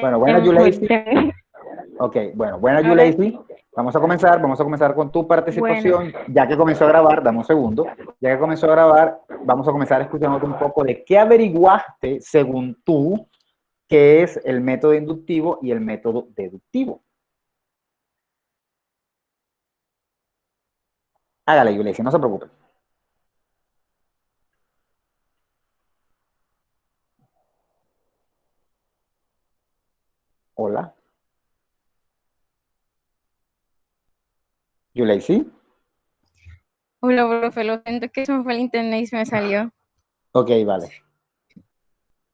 Bueno, buenas, Yuleisi. Ok, bueno, buenas, Yuleisi. Vamos a comenzar con tu participación. Bueno. Ya que comenzó a grabar, dame un segundo. Ya que comenzó a grabar, vamos a comenzar escuchándote un poco de qué averiguaste, según tú, qué es el método inductivo y el método deductivo. Hágale, Yuleisi, no se preocupe. Hola. Yuleisi. Hola, profe, lo siento que se me fue el internet y se me salió. Ok, vale.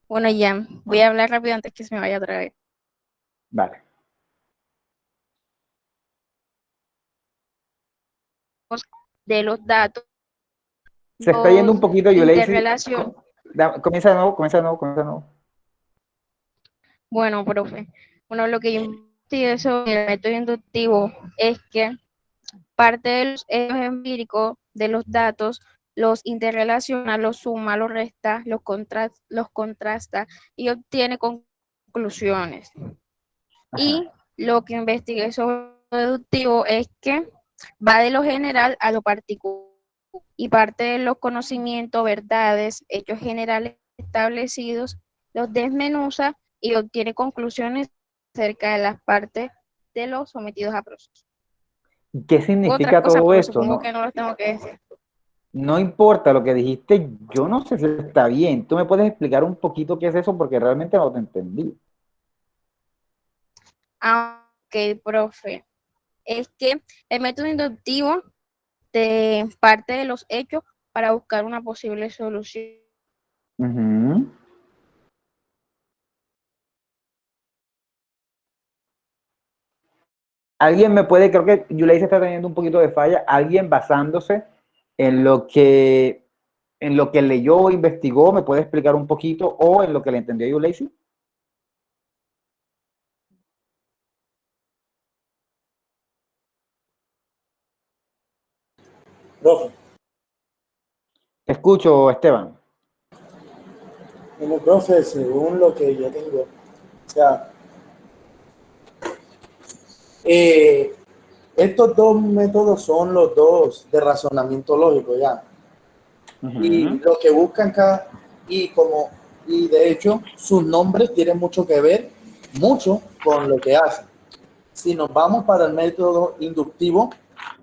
Bueno, ya, voy a hablar rápido antes que se me vaya otra vez. Vale. De los datos, Se está yendo un los poquito, Yuleisi. interrelación. Comienza de nuevo. Bueno, profe, bueno, lo que yo investigué sobre el método inductivo es que parte de los hechos empíricos de los datos los interrelaciona, los suma, los resta, los contrasta y obtiene conclusiones. Y lo que investigué sobre lo deductivo es que va de lo general a lo particular y parte de los conocimientos, verdades, hechos generales establecidos, los desmenuza y obtiene conclusiones acerca de las partes de los sometidos a proceso. ¿Qué Otras significa cosas, todo pero esto? supongo No, que no los tengo que decir. no importa lo que dijiste, yo no sé si está bien. ¿Tú me puedes explicar un poquito qué es eso? Porque realmente no te entendí. Ah, ok, profe. Es que el método inductivo te parte de los hechos para buscar una posible solución. Ujú. Alguien me puede, creo que Yulei se está teniendo un poquito de falla, alguien basándose en en lo que leyó o investigó, ¿me puede explicar un poquito? O en lo que le entendió Yulei. Profe, Escucho, Esteban. bueno, profe, según lo que yo tengo, o sea, eh, estos dos métodos son los dos de razonamiento lógico, ya. Y Ujú. lo que buscan cada, y como, y de hecho, sus nombres tienen mucho que ver, mucho con lo que hacen. Si nos vamos para el método inductivo,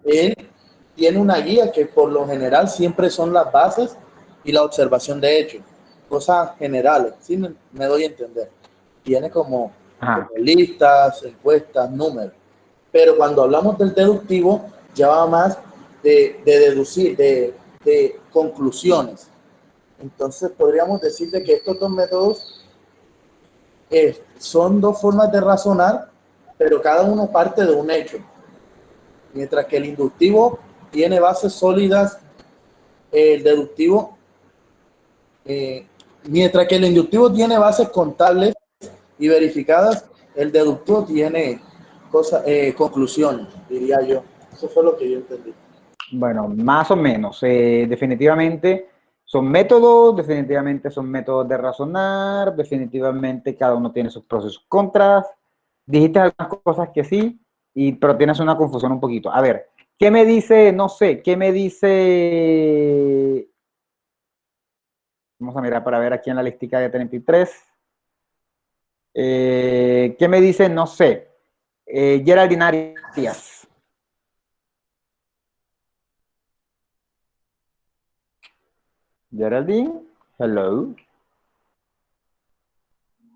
él tiene una guía que por lo general siempre son las bases y la observación de hechos, cosas generales, ¿sí me doy a entender? Tiene como Ajá. listas, encuestas, números. Pero cuando hablamos del deductivo, ya va más de deducir, de conclusiones. Entonces podríamos decir de que estos dos métodos son dos formas de razonar, pero cada uno parte de un hecho. Mientras que el inductivo tiene bases sólidas, el deductivo, eh, mientras que el inductivo tiene bases contables y verificadas, el deductivo tiene conclusiones, diría yo. Eso fue lo que yo entendí. Bueno, más o menos. Definitivamente son métodos de razonar, definitivamente cada uno tiene sus pros y sus contras. Dijiste algunas cosas que sí, pero tienes una confusión un poquito. A ver, ¿qué me dice, no sé, qué me dice? Vamos a mirar para ver aquí en la listica de 33. ¿Qué me dice, no sé, Geraldine Arias? Geraldine, hello.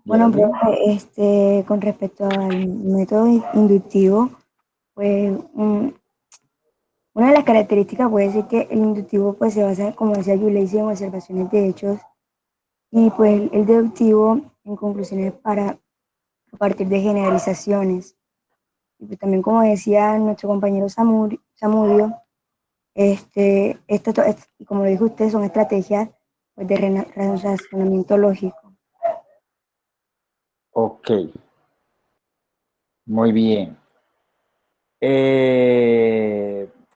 Bueno, Geraldine. profe, con respecto al método inductivo, pues una de las características puede ser que el inductivo pues se basa, como decía Yuleisi, en observaciones de hechos y pues el deductivo en conclusiones a partir de generalizaciones. Y pues, también como decía nuestro compañero Samudio, y como lo dijo usted, son estrategias pues, de razonamiento lógico. Ok, muy bien.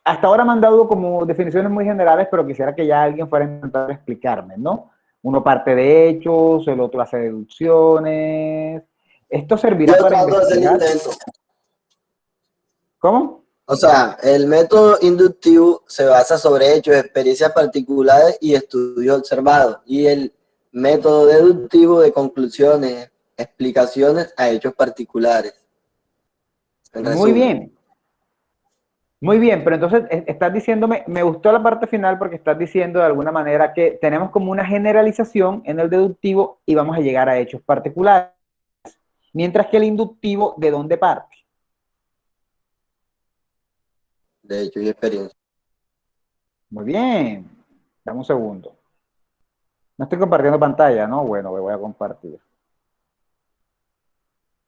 Hasta ahora me han dado como definiciones muy generales, pero quisiera que ya alguien fuera a intentar explicarme, ¿no? Uno parte de hechos, el otro hace deducciones. ¿Esto servirá Yo para trato de hacer el investigar? intento. ¿Cómo? O sea, el método inductivo se basa sobre hechos, experiencias particulares y estudios observados. Y el método deductivo de conclusiones, explicaciones a hechos particulares. En Muy resumen. bien. Muy bien, pero entonces estás diciéndome, me gustó la parte final porque estás diciendo de alguna manera que tenemos como una generalización en el deductivo y vamos a llegar a hechos particulares. Mientras que el inductivo, ¿de dónde parte? De hechos y experiencias. Muy bien. Dame un segundo. No estoy compartiendo pantalla, ¿no? Bueno, voy a compartir.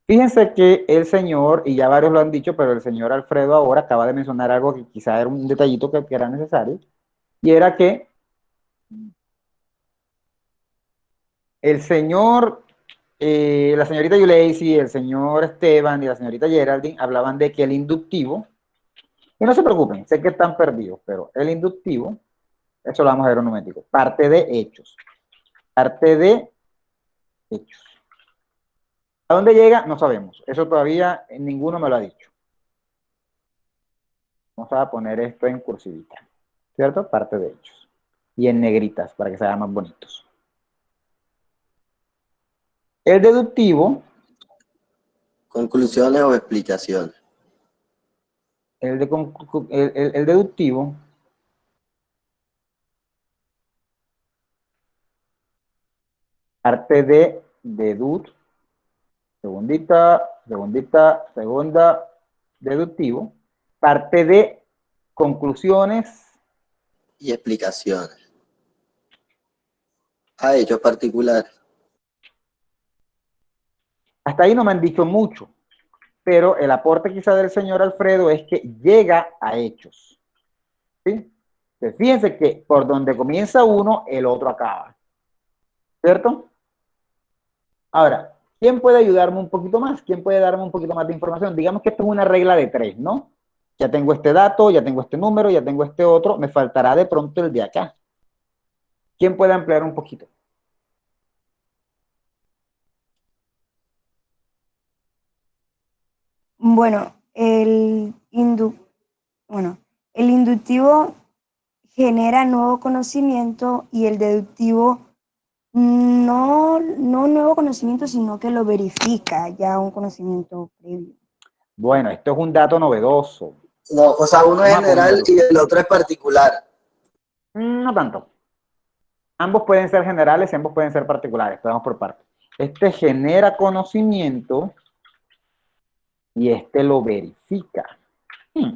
Fíjense que el señor, y ya varios lo han dicho, pero el señor Alfredo ahora acaba de mencionar algo que quizá era un detallito que era necesario, y era que el señor, la señorita Yuleisi, el señor Esteban y la señorita Geraldine hablaban de que el inductivo, y no se preocupen, sé que están perdidos, pero el inductivo, eso lo vamos a ver en un momentico, parte de hechos, parte de hechos. ¿A dónde llega? No sabemos, eso todavía ninguno me lo ha dicho. Vamos a poner esto en cursivita, ¿cierto? Parte de hechos. Y en negritas, para que se vean más bonitos. El deductivo, Conclusiones o explicaciones. el deductivo parte de dedut, segunda, deductivo, parte de conclusiones Y explicaciones a hechos particulares. hasta ahí no me han dicho mucho, pero el aporte quizá del señor Alfredo es que llega a hechos. ¿Sí? Entonces, fíjense que por donde comienza uno, el otro acaba. ¿Cierto? Ahora, ¿quién puede ayudarme un poquito más? ¿Quién puede darme un poquito más de información? Digamos que esto es una regla de 3, ¿no? Ya tengo este dato, ya tengo este número, ya tengo este otro, me faltará de pronto el de acá. ¿Quién puede ampliar un poquito? Bueno, bueno, el inductivo genera nuevo conocimiento y el deductivo no nuevo conocimiento, sino que lo verifica ya un conocimiento previo. Bueno, esto es un dato novedoso. No, o sea, uno es Vamos a general ponerlo. y el otro es particular. No tanto. Ambos pueden ser generales y ambos pueden ser particulares, pero vamos por partes. Este genera conocimiento y este lo verifica.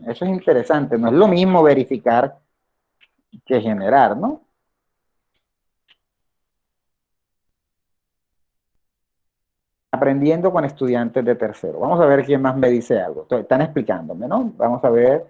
Eso es interesante. No es lo mismo verificar que generar, ¿no? Aprendiendo con estudiantes de tercero. Vamos a ver quién más me dice algo. Están explicándome, ¿no? Vamos a ver.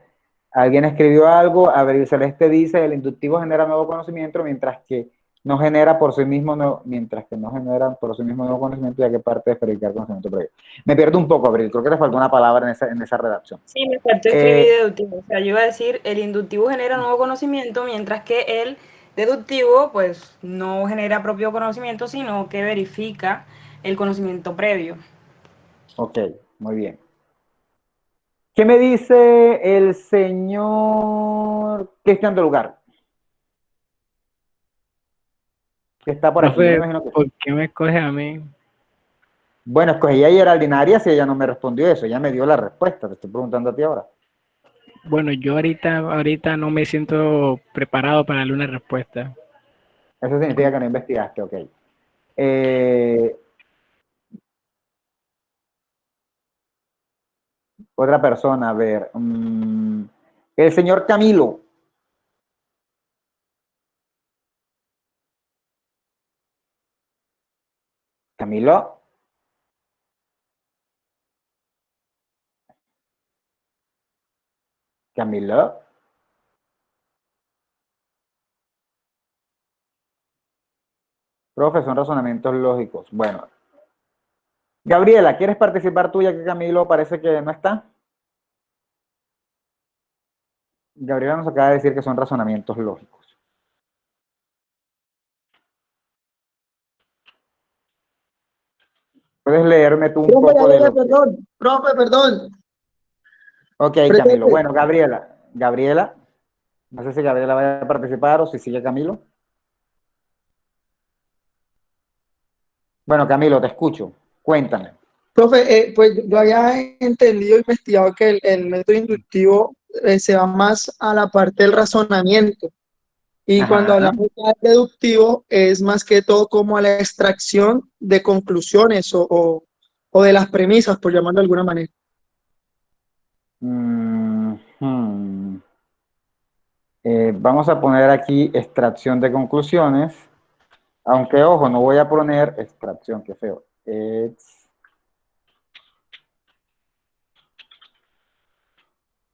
Alguien escribió algo. A ver, Celeste dice, el inductivo genera nuevo conocimiento, mientras que no genera por sí mismo, mientras que no genera por sí mismo nuevo conocimiento, ya que parte de verificar conocimiento previo. Me pierdo un poco, Abril. Creo que te faltó una palabra en esa redacción. Sí, me faltó escribir deductivo. O sea, yo iba a decir, el inductivo genera nuevo conocimiento, mientras que el deductivo, pues, no genera propio conocimiento, sino que verifica el conocimiento previo. Ok, muy bien. ¿Qué me dice el señor Cristian del Lugar? Que está por aquí. Yo me Profe, imagino que ¿por qué me escoge a mí? bueno, escogí a Geraldine Arias y ella no me respondió eso. Ella me dio la respuesta. Te estoy preguntando a ti ahora. Bueno, yo ahorita no me siento preparado para darle una respuesta. Eso significa que no investigaste, ok. Eh, otra persona, a ver. El señor Camilo. Camilo. Camilo. Profe, son razonamientos lógicos. Bueno. Gabriela, ¿quieres participar tú ya que Camilo parece que no está? Gabriela nos acaba de decir que son razonamientos lógicos. Puedes leerme tú un Profe, poco de lo que... perdón, profe, perdón. Ok, Presente. Camilo. Bueno, Gabriela, no sé si Gabriela va a participar o si sigue Camilo. Bueno, Camilo, te escucho. Cuéntame. Profe, pues yo había entendido, investigado que el método inductivo se va más a la parte del razonamiento. Y cuando Ajá. hablamos de deductivo, es más que todo como a la extracción de conclusiones o de las premisas, por llamarlo de alguna manera. Vamos a poner aquí extracción de conclusiones. Aunque, ojo, no voy a poner extracción, qué feo.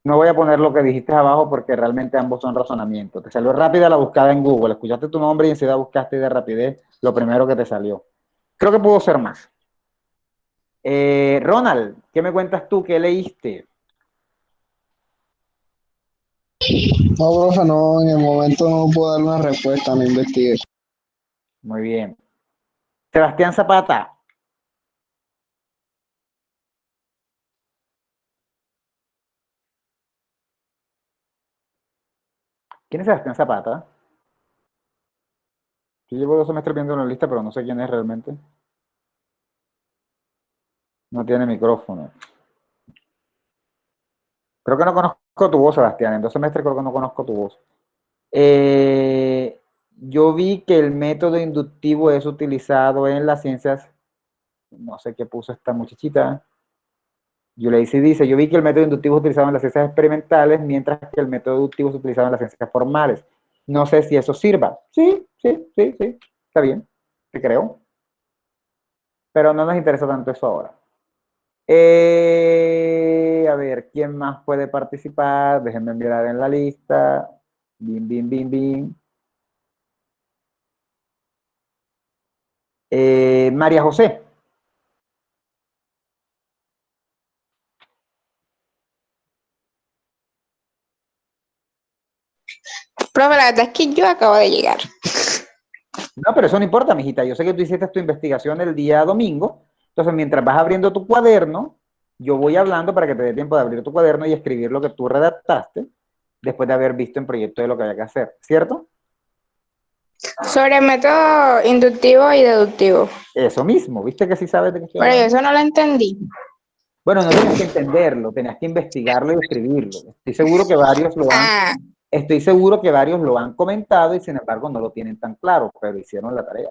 No voy a poner lo que dijiste abajo porque realmente ambos son razonamientos. Te salió rápida la búsqueda en Google. Escuchaste tu nombre y enseguida buscaste de rapidez lo primero que te salió. Creo que pudo ser más. Ronald, ¿qué me cuentas tú? ¿Qué leíste? No, profe, no, en el momento no puedo dar una respuesta, no investigué. Muy bien. Sebastián Zapata. ¿Quién es Sebastián Zapata? Yo llevo 2 semestres viendo la lista, pero no sé quién es realmente. No tiene micrófono. Creo que no conozco tu voz, Sebastián. En 2 semestres creo que no conozco tu voz. Yo vi que el método inductivo es utilizado en las ciencias. No sé qué puso esta muchachita. Yuleisi dice, yo vi que el método inductivo es utilizado en las ciencias experimentales, mientras que el método deductivo es utilizado en las ciencias formales. No sé si eso sirva. Sí. Está bien. Te creo. Pero no nos interesa tanto eso ahora. A ver, ¿quién más puede participar? Déjenme mirar en la lista. Bim. María José. Profe, la verdad es que yo acabo de llegar. No, pero eso no importa, mijita. Yo sé que tú hiciste tu investigación el día domingo. Entonces, mientras vas abriendo tu cuaderno, yo voy hablando para que te dé tiempo de abrir tu cuaderno y escribir lo que tú redactaste después de haber visto en proyecto de lo que había que hacer, ¿cierto? Sobre el método inductivo y deductivo. Eso mismo, ¿viste que sí sabes de qué estoy Pero yo hablando? eso no lo entendí. Bueno, no tenías que entenderlo, tenías que investigarlo y escribirlo. Ah, Estoy seguro que varios lo han comentado y sin embargo no lo tienen tan claro, pero hicieron la tarea.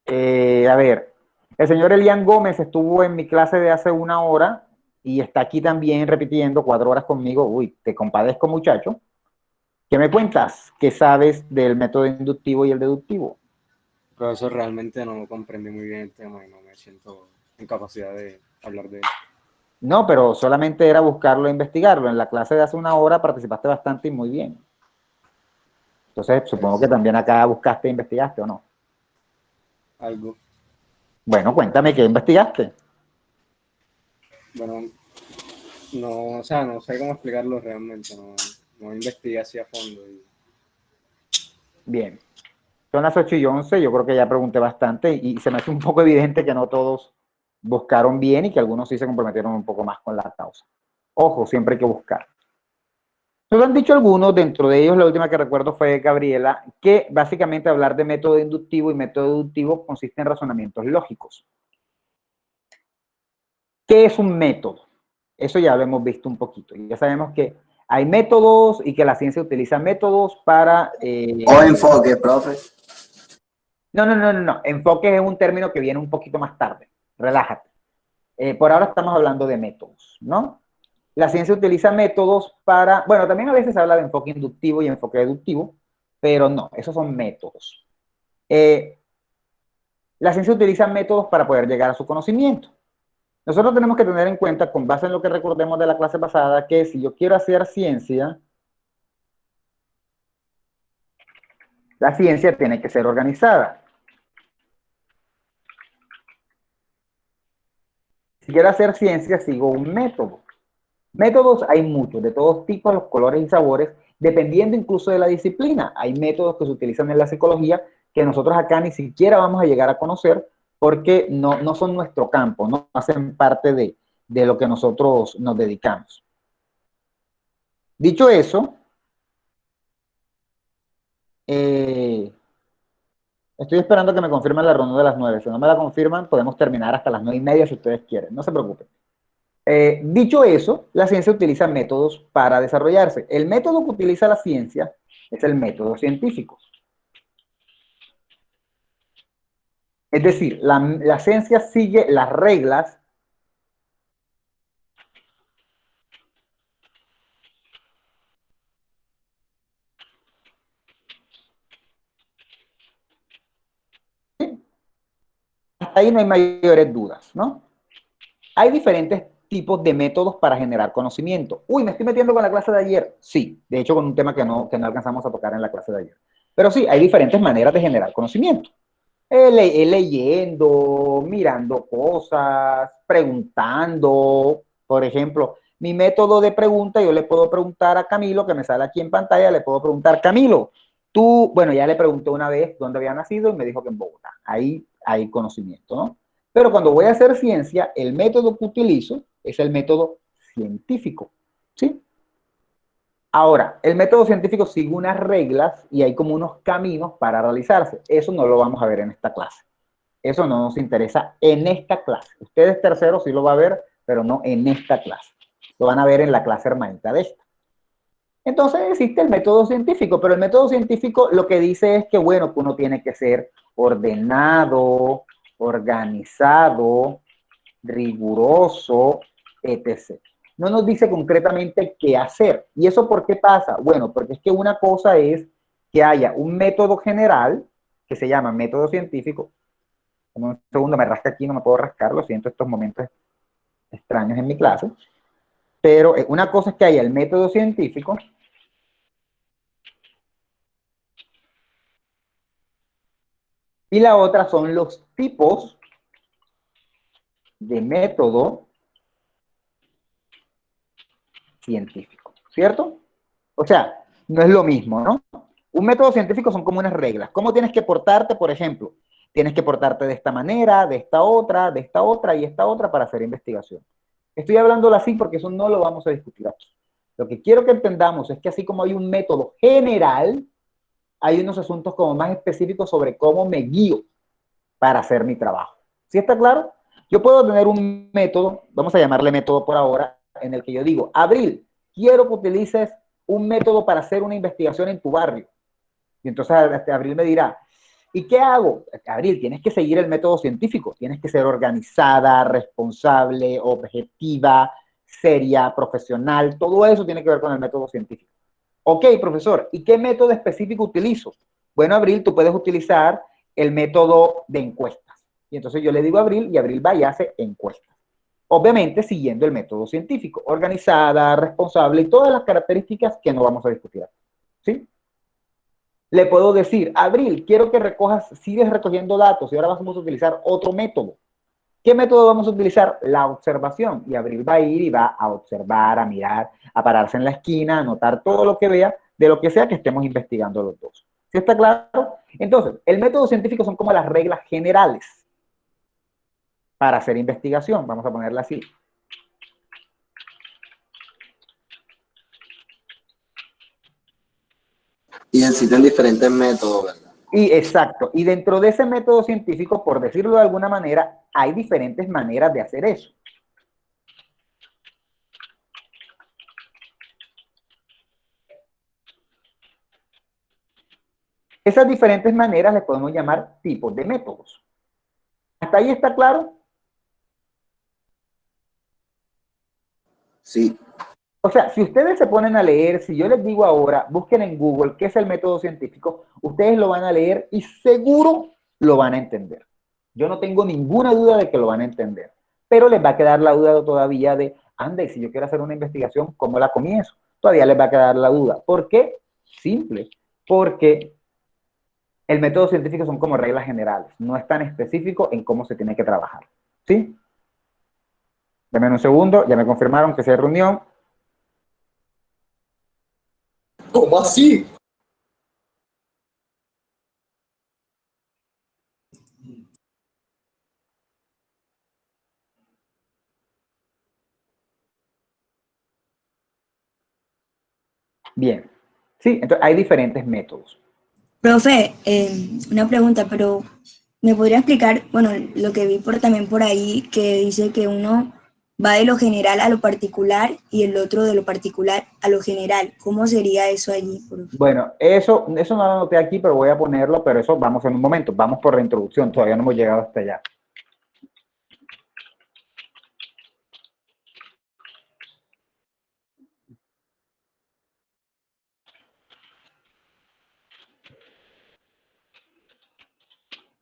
A ver, el señor Elian Gómez estuvo en mi clase de hace 1 hora y está aquí también repitiendo 4 horas conmigo. Uy, te compadezco, muchacho. ¿Qué me cuentas? ¿Qué sabes del método inductivo y el deductivo? Profesor, realmente no comprendí muy bien el tema y no me siento en capacidad de hablar de él. No, pero solamente era buscarlo e investigarlo. En la clase de hace 1 hora participaste bastante y muy bien. Entonces, supongo que también acá buscaste e investigaste, ¿o no? Algo. Bueno, cuéntame, ¿qué investigaste? Bueno, no, o sea, no sé cómo explicarlo realmente, no investigué así a fondo. Bien. Son las 8:11, yo creo que ya pregunté bastante y se me hace un poco evidente que no todos buscaron bien y que algunos sí se comprometieron un poco más con la causa. Ojo, siempre hay que buscar. Nos han dicho algunos, dentro de ellos la última que recuerdo fue Gabriela, que básicamente hablar de método inductivo y método deductivo consiste en razonamientos lógicos. ¿Qué es un método? Eso ya lo hemos visto un poquito. Ya sabemos que hay métodos y que la ciencia utiliza métodos para... O enfoque, profe. No. Enfoque es un término que viene un poquito más tarde. Relájate. Por ahora estamos hablando de métodos, ¿no? La ciencia utiliza métodos para... Bueno, también a veces se habla de enfoque inductivo y enfoque deductivo, pero no, esos son métodos. La ciencia utiliza métodos para poder llegar a su conocimiento. Nosotros tenemos que tener en cuenta, con base en lo que recordemos de la clase pasada, que si yo quiero hacer ciencia, la ciencia tiene que ser organizada. Si quiero hacer ciencia, sigo un método. Métodos hay muchos, de todos tipos, los colores y sabores, dependiendo incluso de la disciplina. Hay métodos que se utilizan en la psicología que nosotros acá ni siquiera vamos a llegar a conocer porque no son nuestro campo, no hacen parte de lo que nosotros nos dedicamos. Dicho eso, estoy esperando que me confirmen la reunión de las 9. Si no me la confirman, podemos terminar hasta las 9:30 si ustedes quieren. No se preocupen. Dicho eso, la ciencia utiliza métodos para desarrollarse. El método que utiliza la ciencia es el método científico. Es decir, la ciencia sigue las reglas hasta ahí no hay mayores dudas, ¿no? Hay diferentes tipos de métodos para generar conocimiento. Uy, ¿me estoy metiendo con la clase de ayer? Sí, de hecho con un tema que no alcanzamos a tocar en la clase de ayer. Pero sí, hay diferentes maneras de generar conocimiento. Leyendo, mirando cosas, preguntando. Por ejemplo, mi método de pregunta, yo le puedo preguntar a Camilo, que me sale aquí en pantalla, le puedo preguntar, Camilo, tú, bueno, ya le pregunté una vez dónde había nacido y me dijo que en Bogotá. Ahí hay conocimiento, ¿no? Pero cuando voy a hacer ciencia, el método que utilizo es el método científico, ¿sí? Ahora, el método científico sigue unas reglas y hay como unos caminos para realizarse. Eso no lo vamos a ver en esta clase. Eso no nos interesa en esta clase. Ustedes terceros sí lo va a ver, pero no en esta clase. Lo van a ver en la clase hermanita de esta. Entonces existe el método científico, pero el método científico lo que dice es que, bueno, que uno tiene que ser ordenado, organizado, riguroso, etc. No nos dice concretamente qué hacer. ¿Y eso por qué pasa? Bueno, porque es que una cosa es que haya un método general, que se llama método científico. Un segundo, me rasca aquí, no me puedo rascar, lo siento, estos momentos extraños en mi clase. Pero una cosa es que haya el método científico, y la otra son los tipos de método científico, ¿cierto? O sea, no es lo mismo, ¿no? Un método científico son como unas reglas. ¿Cómo tienes que portarte, por ejemplo? Tienes que portarte de esta manera, de esta otra y esta otra para hacer investigación. Estoy hablándolo así porque eso no lo vamos a discutir aquí. Lo que quiero que entendamos es que así como hay un método general, hay unos asuntos como más específicos sobre cómo me guío para hacer mi trabajo. ¿Sí está claro? Yo puedo tener un método, vamos a llamarle método por ahora, en el que yo digo, Abril, quiero que utilices un método para hacer una investigación en tu barrio. Y entonces Abril me dirá, ¿y qué hago? Abril, tienes que seguir el método científico, tienes que ser organizada, responsable, objetiva, seria, profesional, todo eso tiene que ver con el método científico. Ok, profesor, ¿y qué método específico utilizo? Bueno, Abril, tú puedes utilizar el método de encuestas. Y entonces yo le digo a Abril y Abril va y hace encuestas. Obviamente siguiendo el método científico, organizada, responsable y todas las características que no vamos a discutir aquí. ¿Sí? Le puedo decir, Abril, quiero que recojas, sigues recogiendo datos y ahora vamos a utilizar otro método. ¿Qué método vamos a utilizar? La observación. Y Abril va a ir y va a observar, a mirar, a pararse en la esquina, a anotar todo lo que vea de lo que sea que estemos investigando los dos. ¿Sí está claro? Entonces, el método científico son como las reglas generales para hacer investigación. Vamos a ponerla así. Y existen diferentes métodos, ¿verdad? Y exacto. Y dentro de ese método científico, por decirlo de alguna manera, hay diferentes maneras de hacer eso. Esas diferentes maneras les podemos llamar tipos de métodos. ¿Hasta ahí está claro? Sí. O sea, si ustedes se ponen a leer, si yo les digo ahora, busquen en Google qué es el método científico, ustedes lo van a leer y seguro lo van a entender. Yo no tengo ninguna duda de que lo van a entender. Pero les va a quedar la duda todavía de, anda, y si yo quiero hacer una investigación, ¿cómo la comienzo? Todavía les va a quedar la duda. ¿Por qué? Simple. Porque el método científico son como reglas generales. No es tan específico en cómo se tiene que trabajar. ¿Sí? Denme un segundo, ya me confirmaron que se hay reunión. ¿Cómo así? Bien. Sí, entonces hay diferentes métodos. Profe, una pregunta, pero ¿me podría explicar, bueno, lo que vi también por ahí, que dice que uno va de lo general a lo particular y el otro de lo particular a lo general? ¿Cómo sería eso allí, profe? Bueno, eso no lo anoté aquí, pero voy a ponerlo, pero eso vamos en un momento. Vamos por la introducción, todavía no hemos llegado hasta allá.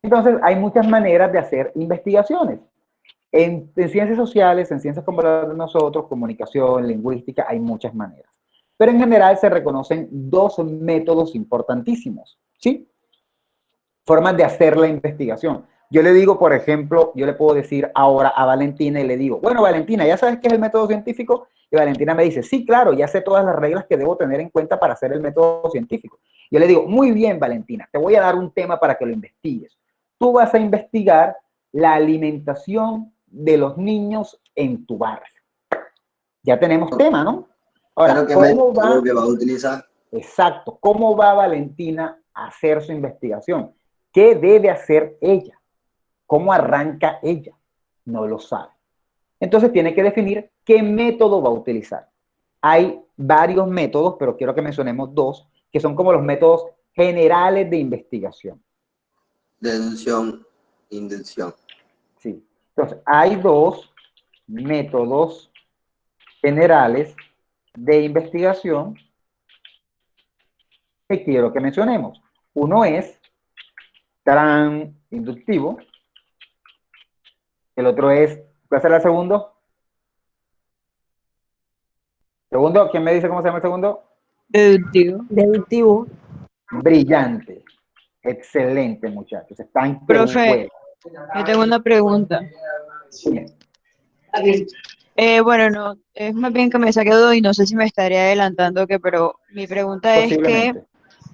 Entonces, hay muchas maneras de hacer investigaciones. En ciencias sociales, en ciencias como las de nosotros, comunicación, lingüística, hay muchas maneras. Pero en general se reconocen dos métodos importantísimos, ¿sí? Formas de hacer la investigación. Yo le digo, por ejemplo, yo le puedo decir ahora a Valentina y le digo, bueno, Valentina, ¿ya sabes qué es el método científico? Y Valentina me dice, sí, claro, ya sé todas las reglas que debo tener en cuenta para hacer el método científico. Yo le digo, muy bien, Valentina, te voy a dar un tema para que lo investigues. Tú vas a investigar la alimentación de los niños en tu barrio. Ya tenemos tema, ¿no? Ahora, Claro que ¿cómo va? que va a utilizar. Exacto. ¿Cómo va Valentina a hacer su investigación? ¿Qué debe hacer ella? ¿Cómo arranca ella? No lo sabe. Entonces tiene que definir qué método va a utilizar. Hay varios métodos, pero quiero que mencionemos dos, que son como los métodos generales de investigación. Deducción, inducción. Sí. Entonces, hay dos métodos generales de investigación que quiero que mencionemos. Uno es inductivo. El otro es, ¿cuál será el segundo? Segundo, ¿quién me dice cómo se llama el segundo? Deductivo. Deductivo. Brillante. Excelente, muchachos. Están que Profe, yo tengo una pregunta. Bien. Bueno, no, es más bien que me saqué de duda y no sé si me estaría adelantando que, pero mi pregunta es que Posiblemente.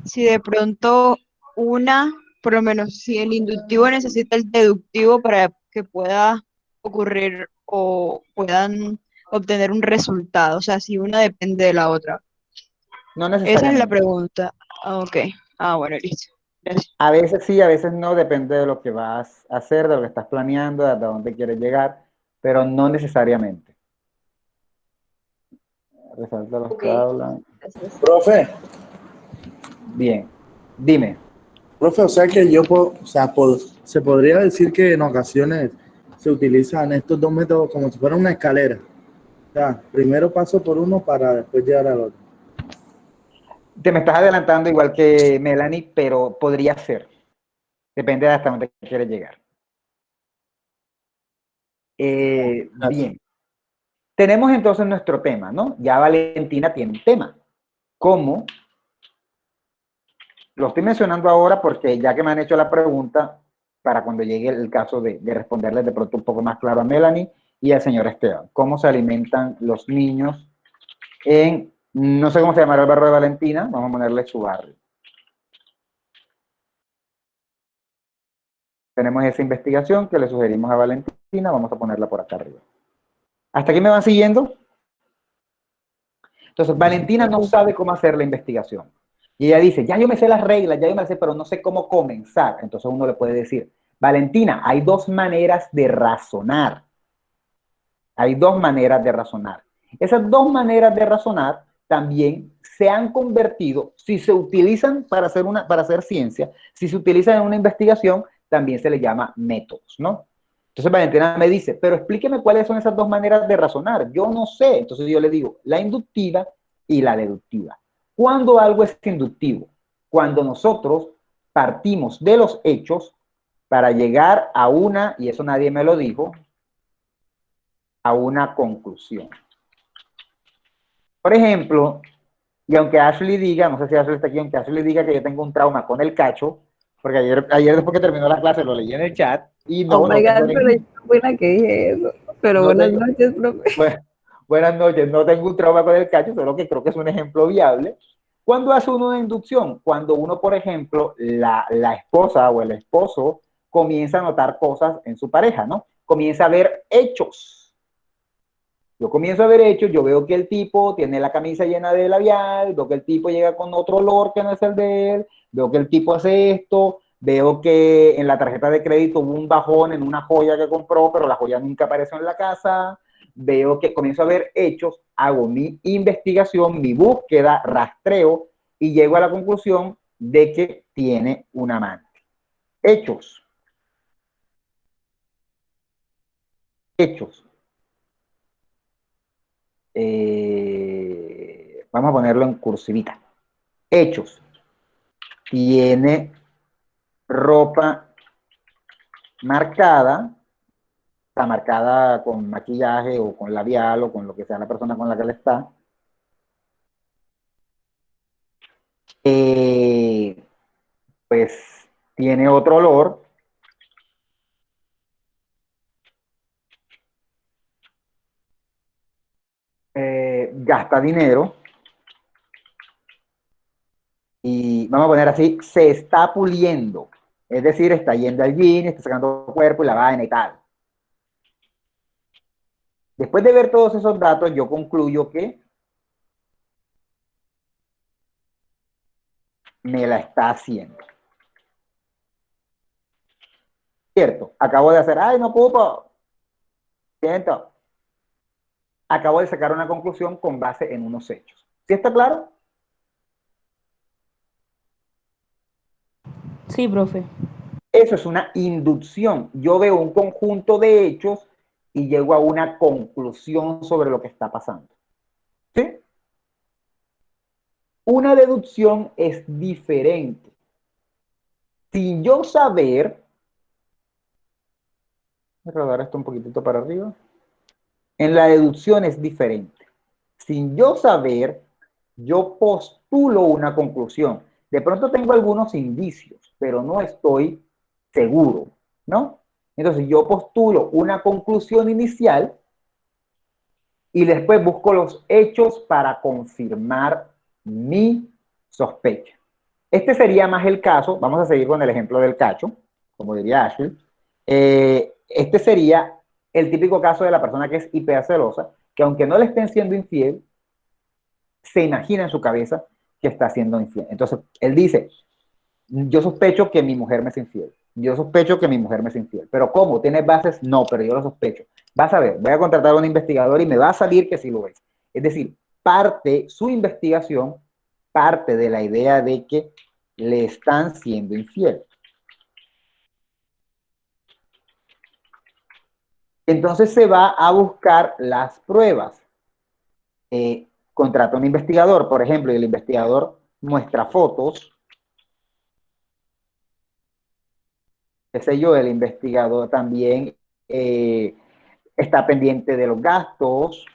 si de pronto por lo menos si el inductivo necesita el deductivo para que pueda ocurrir o puedan obtener un resultado, o sea, si una depende de la otra. No Esa es la necesariamente. pregunta. Ah, ok. Ah, bueno, listo. Gracias. A veces sí, a veces no, depende de lo que vas a hacer, de lo que estás planeando, de hasta dónde quieres llegar, pero no necesariamente. Resalta los que hablan. Gracias. Profe, Bien. Dime. profe, o sea que yo puedo, o sea, se podría decir que en ocasiones se utilizan estos dos métodos como si fuera una escalera. O sea, primero paso por uno para después llegar al otro. Te me estás adelantando igual que Melanie, pero podría ser. Depende de hasta dónde quieres llegar. Bien. Tenemos entonces nuestro tema, ¿no? Ya Valentina tiene un tema. ¿Cómo? Lo estoy mencionando ahora porque ya que me han hecho la pregunta, para cuando llegue el caso de responderles de pronto un poco más claro a Melanie y al señor Esteban. ¿Cómo se alimentan los niños en, no sé cómo se llamará el barrio de Valentina, vamos a ponerle su barrio? Tenemos esa investigación que le sugerimos a Valentina, vamos a ponerla por acá arriba. ¿Hasta aquí me van siguiendo? Entonces, Valentina no sabe cómo hacer la investigación. Y ella dice, ya yo me sé las reglas, ya yo me las sé, pero no sé cómo comenzar. Entonces uno le puede decir, Valentina, hay dos maneras de razonar. Hay dos maneras de razonar. Esas dos maneras de razonar también se han convertido, si se utilizan para hacer ciencia, si se utilizan en una investigación, también se le llama métodos, ¿no? Entonces Valentina me dice, pero explíqueme cuáles son esas dos maneras de razonar. Yo no sé. Entonces yo le digo, la inductiva y la deductiva. ¿Cuándo algo es inductivo? Cuando nosotros partimos de los hechos para llegar a una, y eso nadie me lo dijo, a una conclusión. Por ejemplo, y aunque Ashley diga, no sé si Ashley está aquí, aunque Ashley diga que yo tengo un trauma con el cacho, porque ayer después que terminó la clase lo leí en el chat, y no, Oh my no tengo God, pero yo no fui la que dije eso. Pero no buenas tengo, noches, profe. buenas noches, no tengo un trauma con el cacho, solo que creo que es un ejemplo viable. ¿Cuándo hace uno una inducción? Cuando uno, por ejemplo, la esposa o el esposo comienza a notar cosas en su pareja, ¿no? Comienza a ver hechos. Yo comienzo a ver hechos, yo veo que el tipo tiene la camisa llena de labial, veo que el tipo llega con otro olor que no es el de él, veo que el tipo hace esto, veo que en la tarjeta de crédito hubo un bajón en una joya que compró, pero la joya nunca apareció en la casa, veo que comienzo a ver hechos, hago mi investigación, mi búsqueda, rastreo y llego a la conclusión de que tiene un amante. Hechos. Hechos. Vamos a ponerlo en cursivita. Hechos. Tiene ropa marcada, está marcada con maquillaje o con labial o con lo que sea la persona con la que le está. Pues tiene otro olor. Gasta dinero. Y vamos a poner así, se está puliendo. Es decir, está yendo al gym, está sacando cuerpo y la vaina y tal. Después de ver todos esos datos, yo concluyo que me la está haciendo. Cierto, acabo de hacer, ay, no ocupo. Siento. Acabo de sacar una conclusión con base en unos hechos. ¿Sí está claro? Sí, profe. Eso es una inducción. Yo veo un conjunto de hechos y llego a una conclusión sobre lo que está pasando. ¿Sí? Una deducción es diferente. Sin yo saber, voy a rodar esto un poquitito para arriba. En la deducción es diferente. Sin yo saber, yo postulo una conclusión. De pronto tengo algunos indicios, pero no estoy seguro, ¿no? Entonces yo postulo una conclusión inicial y después busco los hechos para confirmar mi sospecha. Este sería más el caso, vamos a seguir con el ejemplo del cacho, como diría Ashley. Este sería el típico caso de la persona que es hipercelosa, que aunque no le estén siendo infiel, se imagina en su cabeza que está siendo infiel. Entonces, él dice, yo sospecho que mi mujer me es infiel. Yo sospecho que mi mujer me es infiel. ¿Pero cómo? ¿Tienes bases? No, pero yo lo sospecho. Vas a ver, voy a contratar a un investigador y me va a salir que sí lo es. Es decir, su investigación parte de la idea de que le están siendo infiel. Entonces se va a buscar las pruebas. Contrata a un investigador, por ejemplo, y el investigador muestra fotos. Qué sé yo, el investigador también está pendiente de los gastos,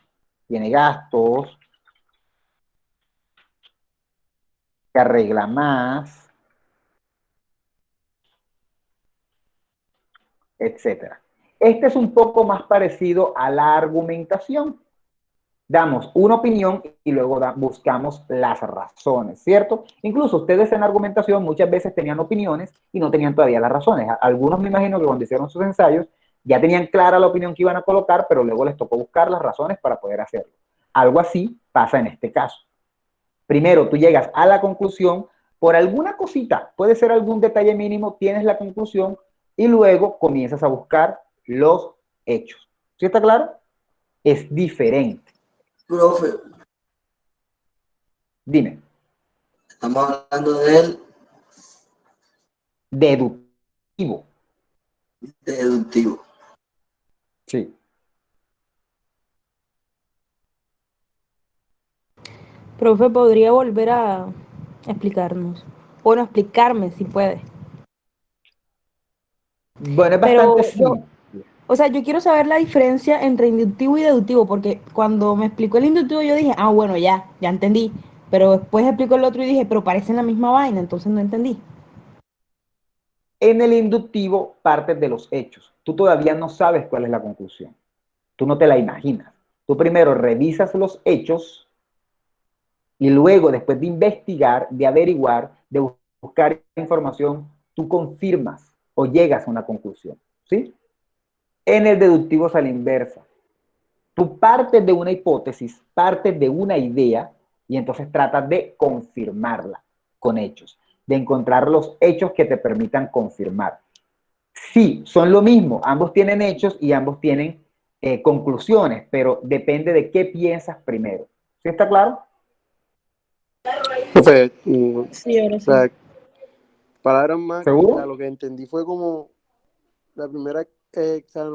tiene gastos, se arregla más, etc. Este es un poco más parecido a la argumentación. Damos una opinión y luego buscamos las razones, ¿cierto? Incluso ustedes en argumentación muchas veces tenían opiniones y no tenían todavía las razones. Algunos me imagino que cuando hicieron sus ensayos ya tenían clara la opinión que iban a colocar, pero luego les tocó buscar las razones para poder hacerlo. Algo así pasa en este caso. Primero, tú llegas a la conclusión por alguna cosita, puede ser algún detalle mínimo, tienes la conclusión y luego comienzas a buscar los hechos. ¿Sí está claro? Es diferente. Profe, Dime. estamos hablando del Deductivo. deductivo. Sí. Profe, ¿podría volver a explicarnos? Bueno, explicarme si puede. Bueno, es Pero bastante yo, simple. o sea, yo quiero saber la diferencia entre inductivo y deductivo, porque cuando me explicó el inductivo yo dije, ah, bueno, ya entendí. Pero después explicó el otro y dije, pero parecen la misma vaina, entonces no entendí. En el inductivo partes de los hechos. Tú todavía no sabes cuál es la conclusión. Tú no te la imaginas. Tú primero revisas los hechos y luego, después de investigar, de averiguar, de buscar información, tú confirmas o llegas a una conclusión. ¿Sí? En el deductivo es a la inversa. Tú partes de una hipótesis, partes de una idea y entonces tratas de confirmarla con hechos, de encontrar los hechos que te permitan confirmar. Sí, son lo mismo, ambos tienen hechos y ambos tienen conclusiones, pero depende de qué piensas primero. ¿Sí está claro? Profe, Sí, ahora o sí. sea, palabras más, o ¿Seguro? sea, lo que entendí fue como la primera, o sea,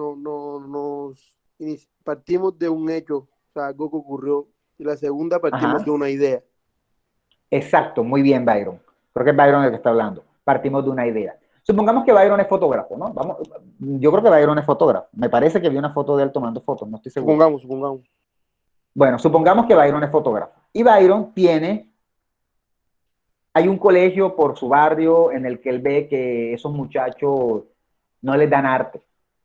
partimos de un hecho, o sea, algo que ocurrió, y la segunda partimos Ajá. de una idea. Exacto, muy bien, Byron. Creo que es Byron el que está hablando. Partimos de una idea. Supongamos que Byron es fotógrafo, ¿no? Yo creo que Byron es fotógrafo. Me parece que vi una foto de él tomando fotos, no estoy seguro. Supongamos. Bueno, supongamos que Byron es fotógrafo. Y Byron hay un colegio por su barrio en el que él ve que esos muchachos no les dan arte.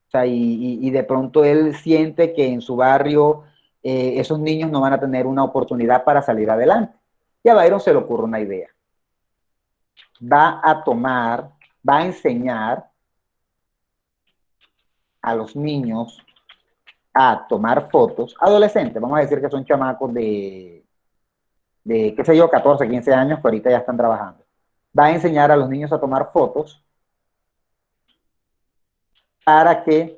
O sea, y de pronto él siente que en su barrio esos niños no van a tener una oportunidad para salir adelante. Y a Byron se le ocurre una idea. Va a enseñar a los niños a tomar fotos, adolescentes, vamos a decir que son chamacos de qué sé yo, 14, 15 años, que ahorita ya están trabajando. Va a enseñar a los niños a tomar fotos para que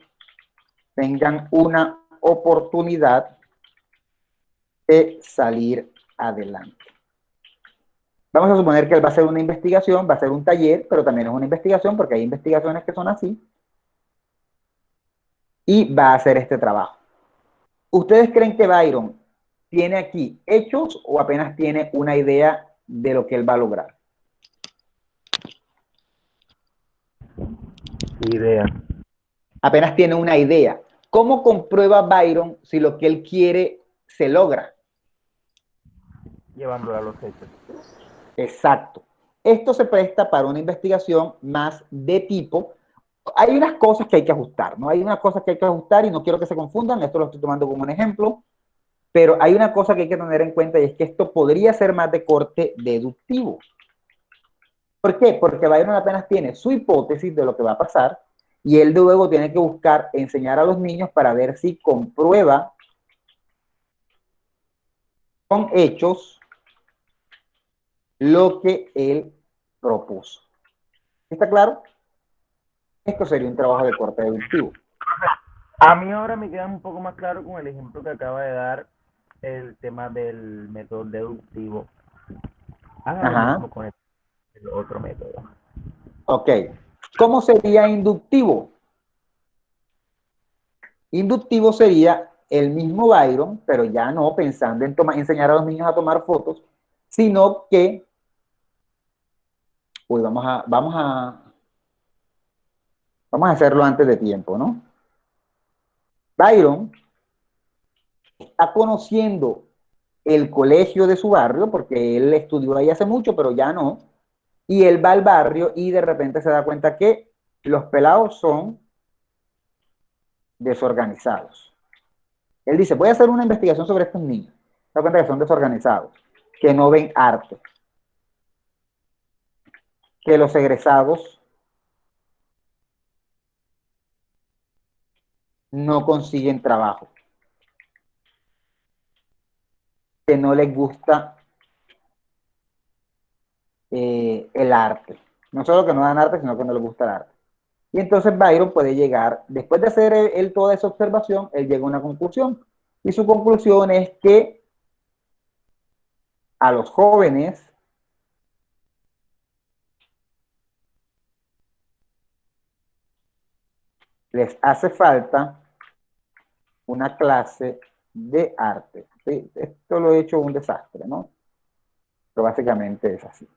tengan una oportunidad de salir adelante. Vamos a suponer que él va a hacer una investigación, va a hacer un taller, pero también es una investigación porque hay investigaciones que son así. Y va a hacer este trabajo. ¿Ustedes creen que Byron tiene aquí hechos o apenas tiene una idea de lo que él va a lograr? Idea. Apenas tiene una idea. ¿Cómo comprueba Byron si lo que él quiere se logra? Llevándolo a los hechos. Exacto. Esto se presta para una investigación más de tipo. Hay unas cosas que hay que ajustar, ¿no? Hay unas cosas que hay que ajustar y no quiero que se confundan. Esto lo estoy tomando como un ejemplo. Pero hay una cosa que hay que tener en cuenta y es que esto podría ser más de corte deductivo. ¿Por qué? Porque Byron apenas tiene su hipótesis de lo que va a pasar y él luego tiene que buscar enseñar a los niños para ver si comprueba con hechos lo que él propuso. ¿Está claro? Esto sería un trabajo de corte deductivo. A mí ahora me queda un poco más claro con el ejemplo que acaba de dar el tema del método deductivo. Haga lo mismo con el otro método. Ok. ¿Cómo sería inductivo? Inductivo sería el mismo Byron, pero ya no pensando en enseñar a los niños a tomar fotos, sino que, uy, vamos a hacerlo antes de tiempo, ¿no? Byron está conociendo el colegio de su barrio, porque él estudió ahí hace mucho, pero ya no, y él va al barrio y de repente se da cuenta que los pelados son desorganizados. Él dice, voy a hacer una investigación sobre estos niños. Se da cuenta que son desorganizados, que no ven arte, que los egresados no consiguen trabajo, que no les gusta el arte. No solo que no dan arte, sino que no les gusta el arte. Y entonces Byron puede llegar, después de hacer él toda esa observación, él llega a una conclusión. Y su conclusión es que a los jóvenes les hace falta una clase de arte. ¿Sí? Esto lo he hecho un desastre, ¿no? Pero básicamente es así.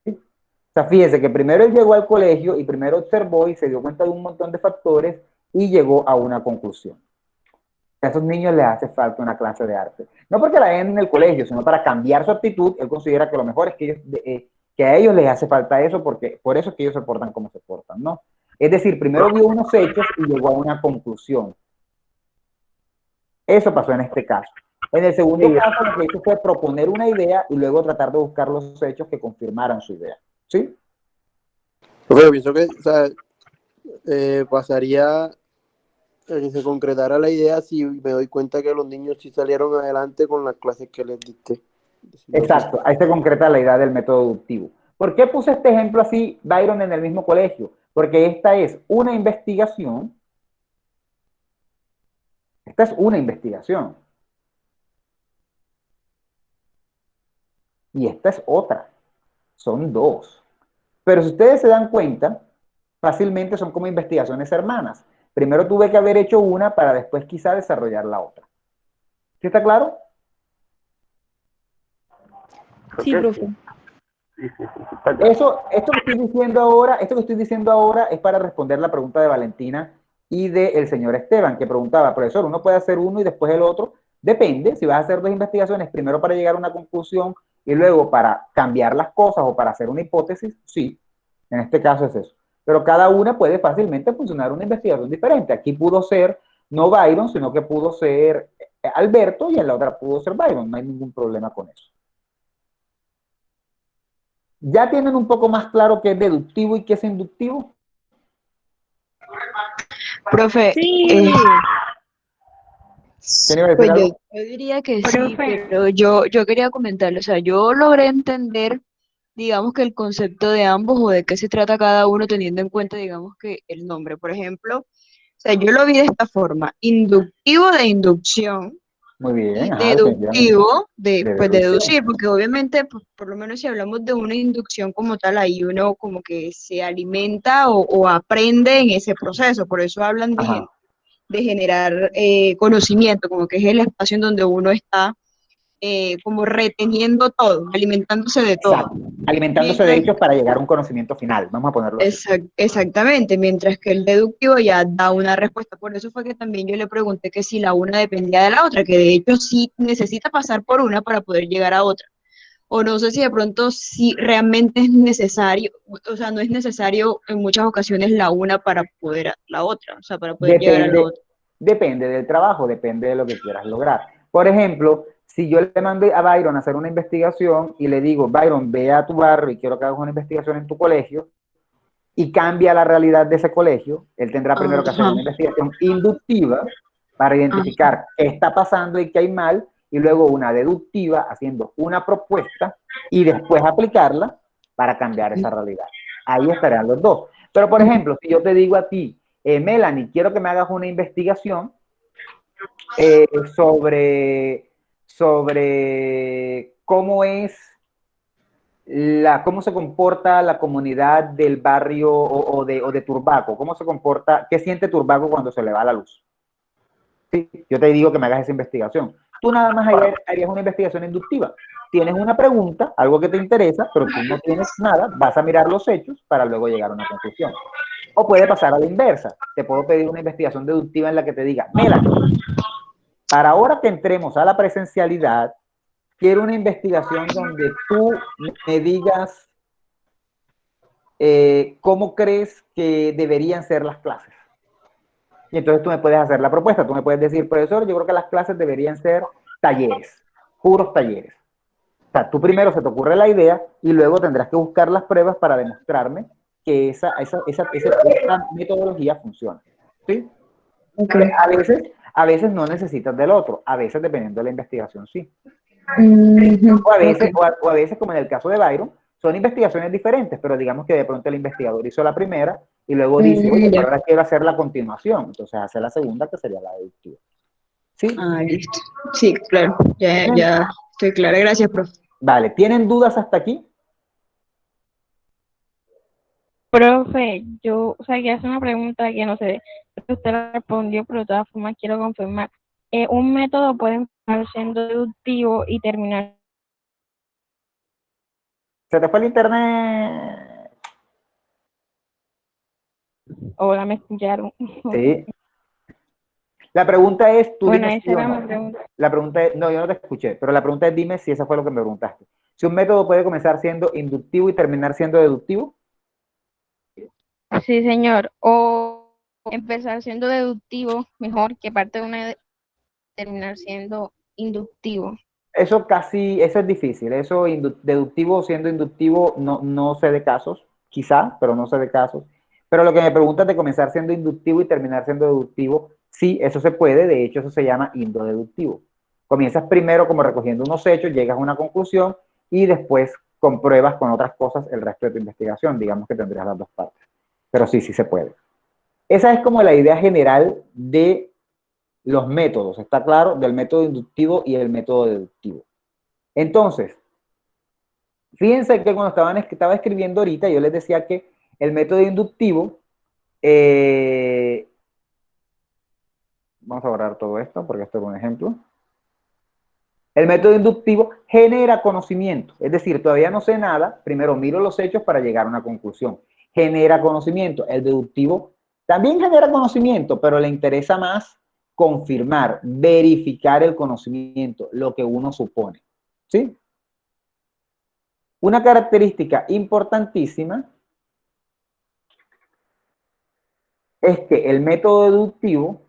¿Sí? O sea, fíjese que primero él llegó al colegio y primero observó y se dio cuenta de un montón de factores y llegó a una conclusión. A esos niños les hace falta una clase de arte. No porque la den en el colegio, sino para cambiar su actitud. Él considera que lo mejor es que a ellos les hace falta eso, porque por eso es que ellos se portan como se portan, ¿no? Es decir, primero vio unos hechos y llegó a una conclusión. Eso pasó en este caso. En el segundo caso, lo que hizo fue proponer una idea y luego tratar de buscar los hechos que confirmaran su idea. ¿Sí? Pero pienso que, o sea, pasaría a que se concretara la idea si me doy cuenta que los niños sí salieron adelante con las clases que les dicté. Exacto, ahí se concreta la idea del método deductivo. ¿Por qué puse este ejemplo así, Byron, en el mismo colegio? Porque esta es una investigación. Esta es una investigación. Y esta es otra. Son dos. Pero si ustedes se dan cuenta, fácilmente son como investigaciones hermanas. Primero tuve que haber hecho una para después quizá desarrollar la otra. ¿Sí está claro? Sí, profe. Esto que estoy diciendo ahora es para responder la pregunta de Valentina y del señor Esteban, que preguntaba, profesor, ¿uno puede hacer uno y después el otro? Depende, si vas a hacer dos investigaciones, primero para llegar a una conclusión y luego para cambiar las cosas o para hacer una hipótesis, sí, en este caso es eso. Pero cada una puede fácilmente funcionar una investigación diferente. Aquí pudo ser no Byron, sino que pudo ser Alberto y en la otra pudo ser Byron, no hay ningún problema con eso. ¿Ya tienen un poco más claro qué es deductivo y qué es inductivo? Profe, Sí. ¿Quién iba a decir pues algo? yo diría que sí, Profe. pero yo quería comentarle, o sea, yo logré entender, digamos que el concepto de ambos o de qué se trata cada uno teniendo en cuenta, digamos que el nombre. Por ejemplo, o sea, yo lo vi de esta forma, inductivo de inducción Muy y bien, ajá, definitivamente. deductivo de, pues, de Deducción. deducir, porque obviamente, pues, por lo menos si hablamos de una inducción como tal, ahí uno como que se alimenta o aprende en ese proceso, por eso hablan Ajá. de generar conocimiento, como que es el espacio en donde uno está como reteniendo todo, alimentándose de todo. Exacto. Alimentándose de hechos para llegar a un conocimiento final, vamos a ponerlo así. Exactamente, mientras que el deductivo ya da una respuesta. Por eso fue que también yo le pregunté que si la una dependía de la otra, que de hecho sí necesita pasar por una para poder llegar a otra. O no sé si de pronto sí realmente es necesario, o sea, no es necesario en muchas ocasiones la una para poder la otra, o sea, para poder llegar a la otra. Depende del trabajo, depende de lo que quieras lograr. Por ejemplo, si yo le mando a Byron a hacer una investigación y le digo, Byron, ve a tu barrio y quiero que hagas una investigación en tu colegio, y cambia la realidad de ese colegio, él tendrá primero que hacer una investigación inductiva para identificar qué está pasando y qué hay mal, y luego una deductiva haciendo una propuesta y después aplicarla para cambiar esa realidad. Ahí estarán los dos. Pero, por ejemplo, si yo te digo a ti, Melanie, quiero que me hagas una investigación sobre cómo cómo se comporta la comunidad del barrio o de Turbaco, cómo se comporta, qué siente Turbaco cuando se le va la luz. ¿Sí? Yo te digo que me hagas esa investigación. Tú nada más harías una investigación inductiva. Tienes una pregunta, algo que te interesa, pero tú no tienes nada, vas a mirar los hechos para luego llegar a una conclusión. O puede pasar a la inversa. Te puedo pedir una investigación deductiva en la que te diga, Melanie, para ahora que entremos a la presencialidad, quiero una investigación donde tú me digas cómo crees que deberían ser las clases. Y entonces tú me puedes hacer la propuesta, tú me puedes decir, profesor, yo creo que las clases deberían ser talleres, puros talleres. O sea, tú primero se te ocurre la idea y luego tendrás que buscar las pruebas para demostrarme que esa metodología funciona. ¿Sí? Okay. A veces no necesitas del otro, a veces dependiendo de la investigación, sí. O a veces, como en el caso de Byron, son investigaciones diferentes, pero digamos que de pronto el investigador hizo la primera y luego dice, oye, pero ahora quiero hacer la continuación. Entonces hace la segunda, que sería la deductiva. ¿Sí? Ah, listo. Sí, claro. Ya estoy clara. Gracias, profe. Vale. ¿Tienen dudas hasta aquí? Profe, yo, o sea, que hace una pregunta que no sé, usted la respondió, pero de todas formas quiero confirmar. Un método puede empezar siendo deductivo y terminar. ¿Se te fue el internet? Hola, ¿me escucharon? Sí. La pregunta es, tú Bueno, dime esa sí o era no. mi pregunta. La pregunta es, no, yo no te escuché, pero la pregunta es, dime si eso fue lo que me preguntaste. Si un método puede comenzar siendo inductivo y terminar siendo deductivo. Sí, señor. O empezar siendo deductivo, mejor que parte de una terminar siendo inductivo. Eso es difícil. Eso deductivo siendo inductivo, no sé de casos, quizá, pero no sé de casos. Pero lo que me preguntas de comenzar siendo inductivo y terminar siendo deductivo, Sí, eso se puede, de hecho eso se llama indodeductivo. Comienzas primero como recogiendo unos hechos, llegas a una conclusión y después compruebas con otras cosas el resto de tu investigación. Digamos que tendrías las dos partes. Pero sí, sí se puede. Esa es como la idea general de los métodos, ¿está claro? Del método inductivo y el método deductivo. Entonces, fíjense que cuando estaba escribiendo ahorita, yo les decía que el método inductivo, vamos a borrar todo esto porque esto es un ejemplo. El método inductivo genera conocimiento, es decir, todavía no sé nada, primero miro los hechos para llegar a una conclusión. Genera conocimiento. El deductivo también genera conocimiento, pero le interesa más confirmar, verificar el conocimiento, lo que uno supone. ¿Sí? Una característica importantísima es que el método deductivo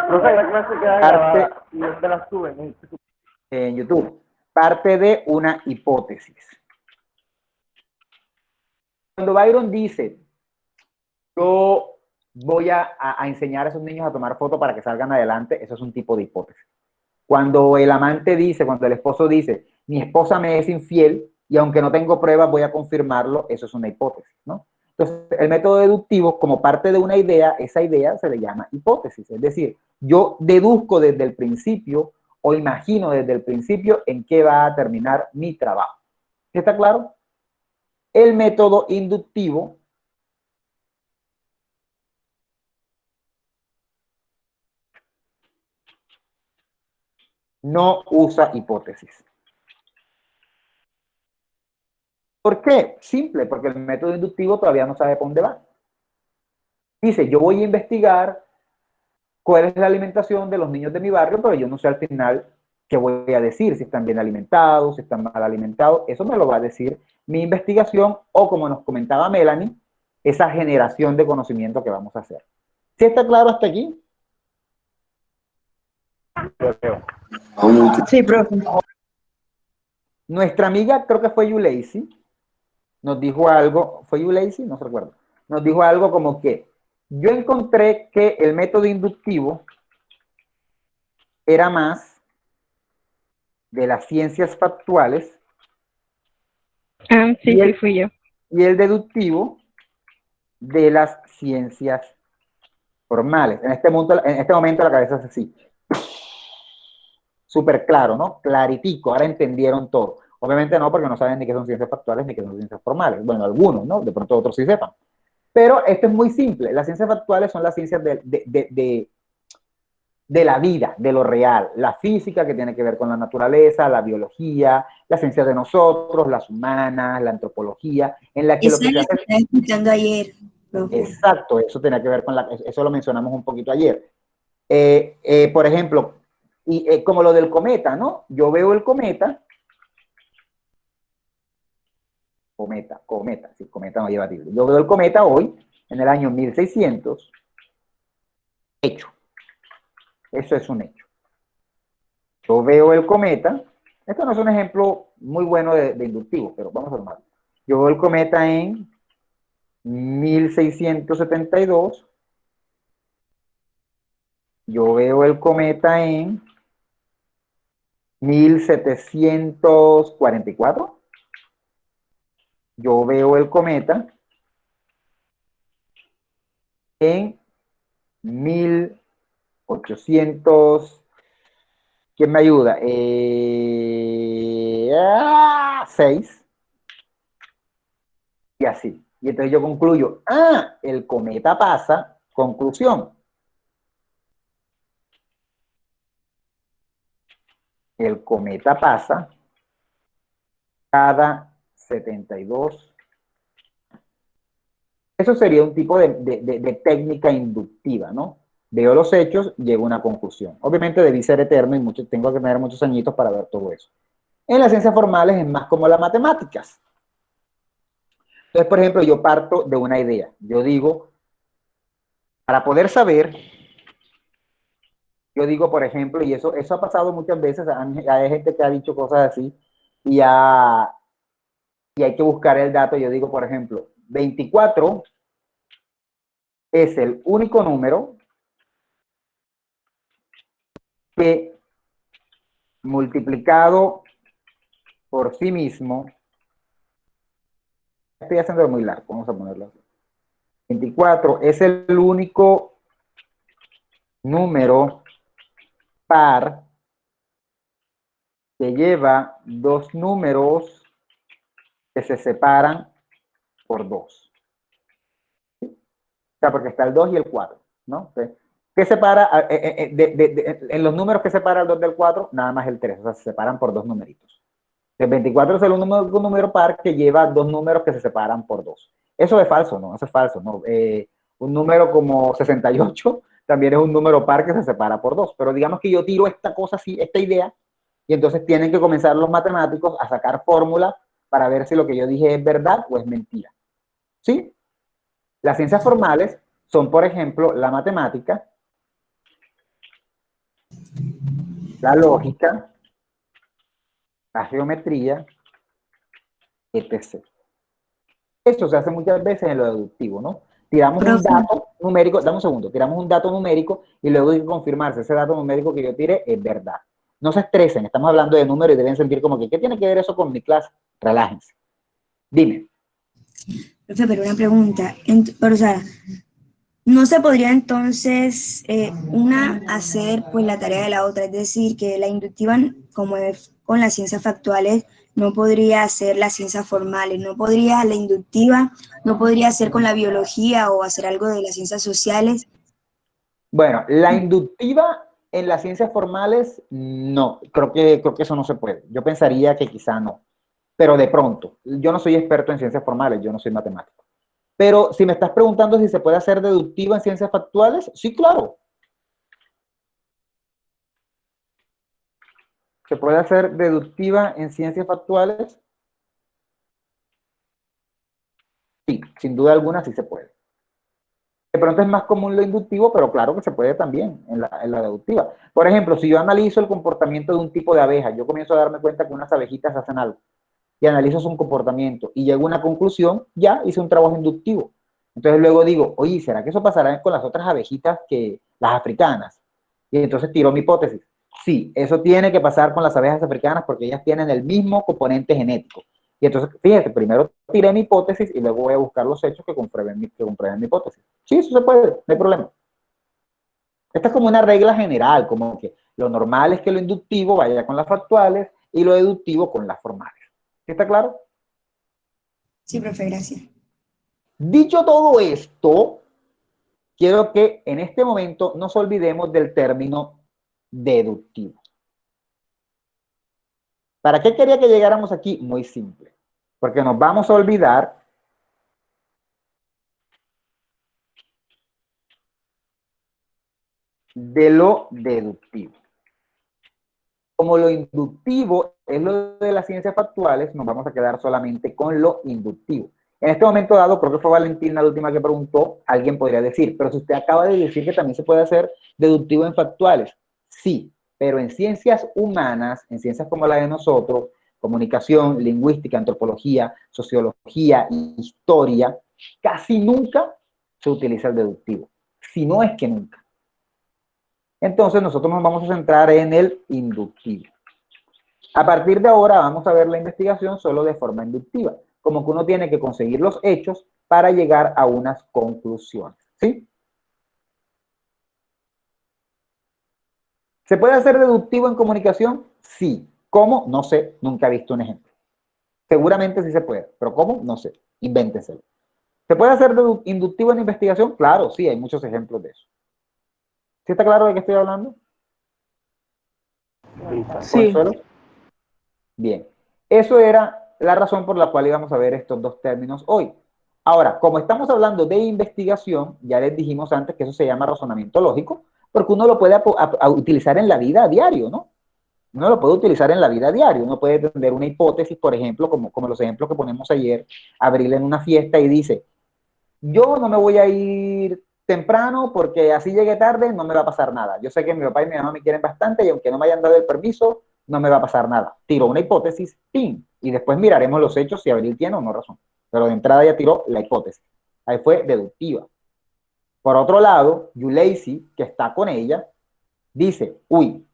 Profe, la clase queda grabada y ¿dónde la suben? en YouTube, parte de una hipótesis. Cuando Byron dice, yo voy a enseñar a esos niños a tomar fotos para que salgan adelante, eso es un tipo de hipótesis. Cuando el amante dice, cuando el esposo dice, mi esposa me es infiel y aunque no tengo pruebas voy a confirmarlo, eso es una hipótesis, ¿no? Entonces, el método deductivo, como parte de una idea, esa idea se le llama hipótesis. Es decir, yo deduzco desde el principio o imagino desde el principio en qué va a terminar mi trabajo. ¿Está claro? El método inductivo no usa hipótesis. ¿Por qué? Simple, porque el método inductivo todavía no sabe por dónde va. Dice, yo voy a investigar cuál es la alimentación de los niños de mi barrio, pero yo no sé al final qué voy a decir, si están bien alimentados, si están mal alimentados. Eso me lo va a decir mi investigación o, como nos comentaba Melanie, esa generación de conocimiento que vamos a hacer. ¿Sí está claro hasta aquí? Sí, profe. Nuestra amiga, creo que fue Yuleisi, nos dijo algo, ¿fue Yuleisi? No se recuerda. Nos dijo algo como que yo encontré que el método inductivo era más de las ciencias factuales. Sí, sí, fui yo. Y el deductivo de las ciencias formales. En este momento la cabeza es así. Súper claro, ¿no? Claritico, ahora entendieron todo. Obviamente no, porque no saben ni qué son ciencias factuales ni qué son ciencias formales. Bueno, algunos, ¿no? De pronto otros sí sepan. Pero esto es muy simple. Las ciencias factuales son las ciencias de la vida, de lo real. La física, que tiene que ver con la naturaleza, la biología, las ciencias de nosotros, las humanas, la antropología, en la que lo que se hace... estaba escuchando ayer, profe. Exacto, eso tiene que ver con eso lo mencionamos un poquito ayer. Por ejemplo, como lo del cometa, ¿no? Yo veo el cometa, sí, cometa no lleva título. Yo veo el cometa hoy, en el año 1600, hecho. Eso es un hecho. Yo veo el cometa, esto no es un ejemplo muy bueno de inductivo, pero vamos a tomarlo. Yo veo el cometa en 1672, yo veo el cometa en 1744, yo veo el cometa en 1800, ¿quién me ayuda? 6, y así. Y entonces yo concluyo, el cometa pasa, conclusión. El cometa pasa cada 72. Eso sería un tipo de técnica inductiva, ¿no? Veo los hechos, llego a una conclusión. Obviamente debí ser eterno y tengo que tener muchos añitos para ver todo eso. En las ciencias formales es más como las matemáticas. Entonces, por ejemplo, yo parto de una idea. Yo digo, para poder saber, yo digo, por ejemplo, y eso ha pasado muchas veces, hay gente que ha dicho cosas así y ha y hay que buscar el dato. Yo digo, por ejemplo, 24 es el único número que multiplicado por sí mismo, estoy haciendo muy largo, vamos a ponerlo así. 24 es el único número par que lleva dos números que se separan por 2. O sea, porque está el 2 y el 4, ¿no? ¿Qué separa? En los números que separa el 2 del 4, nada más el 3, o sea, se separan por dos numeritos. El 24 es el un número par que lleva dos números que se separan por 2. Eso es falso, ¿no? Eso es falso, ¿no? Un número como 68 también es un número par que se separa por 2. Pero digamos que yo tiro esta cosa así, esta idea, y entonces tienen que comenzar los matemáticos a sacar fórmulas para ver si lo que yo dije es verdad o es mentira. ¿Sí? Las ciencias formales son, por ejemplo, la matemática, la lógica, la geometría, etc. Esto se hace muchas veces en lo deductivo, ¿no? Tiramos un dato numérico, dame un segundo, tiramos un dato numérico y luego hay que confirmar si ese dato numérico que yo tire es verdad. No se estresen, estamos hablando de números y deben sentir como que, ¿qué tiene que ver eso con mi clase? Relájense. Dime. Profe, pero una pregunta, o sea, ¿no se podría entonces una hacer pues la tarea de la otra? Es decir, que la inductiva, como es con las ciencias factuales, no podría hacer las ciencias formales, no podría la inductiva, no podría hacer con la biología o hacer algo de las ciencias sociales. Bueno, la inductiva en las ciencias formales, no, creo que eso no se puede. Yo pensaría que quizá no, pero de pronto, yo no soy experto en ciencias formales, yo no soy matemático. Pero si me estás preguntando si se puede hacer deductiva en ciencias factuales, sí, claro. ¿Se puede hacer deductiva en ciencias factuales? Sí, sin duda alguna sí se puede. De pronto es más común lo inductivo, pero claro que se puede también en la deductiva. Por ejemplo, si yo analizo el comportamiento de un tipo de abeja, yo comienzo a darme cuenta que unas abejitas hacen algo y analizo su comportamiento y llego a una conclusión, ya hice un trabajo inductivo. Entonces luego digo, oye, ¿será que eso pasará con las otras abejitas que las africanas? Y entonces tiro mi hipótesis. Sí, eso tiene que pasar con las abejas africanas porque ellas tienen el mismo componente genético. Y entonces, fíjate, primero tiré mi hipótesis y luego voy a buscar los hechos que comprueben mi hipótesis. Sí, eso se puede, no hay problema. Esta es como una regla general, como que lo normal es que lo inductivo vaya con las factuales y lo deductivo con las formales. ¿Está claro? Sí, profe, gracias. Dicho todo esto, quiero que en este momento nos olvidemos del término deductivo. ¿Para qué quería que llegáramos aquí? Muy simple. Porque nos vamos a olvidar de lo deductivo. Como lo inductivo es lo de las ciencias factuales, nos vamos a quedar solamente con lo inductivo. En este momento dado, creo que fue Valentina la última que preguntó, alguien podría decir, pero si usted acaba de decir que también se puede hacer deductivo en factuales, sí, pero en ciencias humanas, en ciencias como la de nosotros, comunicación, lingüística, antropología, sociología, historia, casi nunca se utiliza el deductivo, si no es que nunca. Entonces nosotros nos vamos a centrar en el inductivo. A partir de ahora vamos a ver la investigación solo de forma inductiva, como que uno tiene que conseguir los hechos para llegar a unas conclusiones, ¿sí? ¿Se puede hacer deductivo en comunicación? Sí. ¿Cómo? No sé, nunca he visto un ejemplo. Seguramente sí se puede, pero ¿cómo? No sé, invéntenselo. ¿Se puede hacer inductivo en investigación? Claro, sí, hay muchos ejemplos de eso. ¿Sí está claro de qué estoy hablando? Sí. Bien, eso era la razón por la cual íbamos a ver estos dos términos hoy. Ahora, como estamos hablando de investigación, ya les dijimos antes que eso se llama razonamiento lógico, porque uno lo puede utilizar en la vida a diario, ¿no? Uno lo puede utilizar en la vida a diario. Uno puede tener una hipótesis, por ejemplo, como los ejemplos que ponemos ayer, Abril en una fiesta y dice, yo no me voy a ir temprano porque así llegue tarde no me va a pasar nada. Yo sé que mi papá y mi mamá me quieren bastante y aunque no me hayan dado el permiso, no me va a pasar nada. Tiró una hipótesis, ¡pim! Y después miraremos los hechos si Abril tiene o no razón. Pero de entrada ya tiró la hipótesis. Ahí fue deductiva. Por otro lado, Yuleisi, que está con ella, dice, uy,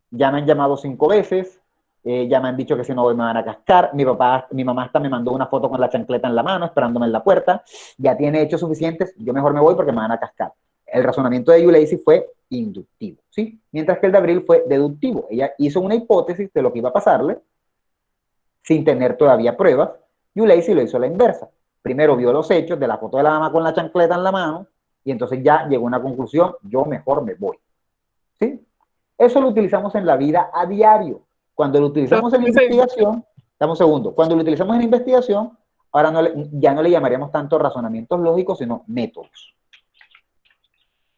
ya me han llamado 5 veces, ya me han dicho que si no voy me van a cascar, mi mamá hasta me mandó una foto con la chancleta en la mano, esperándome en la puerta, ya tiene hechos suficientes, yo mejor me voy porque me van a cascar. El razonamiento de Yuleisi fue inductivo, ¿sí? Mientras que el de Abril fue deductivo. Ella hizo una hipótesis de lo que iba a pasarle, sin tener todavía pruebas. Yuleisi lo hizo a la inversa. Primero vio los hechos de la foto de la mamá con la chancleta en la mano, y entonces ya llegó a una conclusión, yo mejor me voy. ¿Sí? Eso lo utilizamos en la vida a diario. Cuando lo utilizamos en investigación, dame un segundo, cuando lo utilizamos en investigación, ahora ya no le llamaríamos tanto razonamientos lógicos, sino métodos.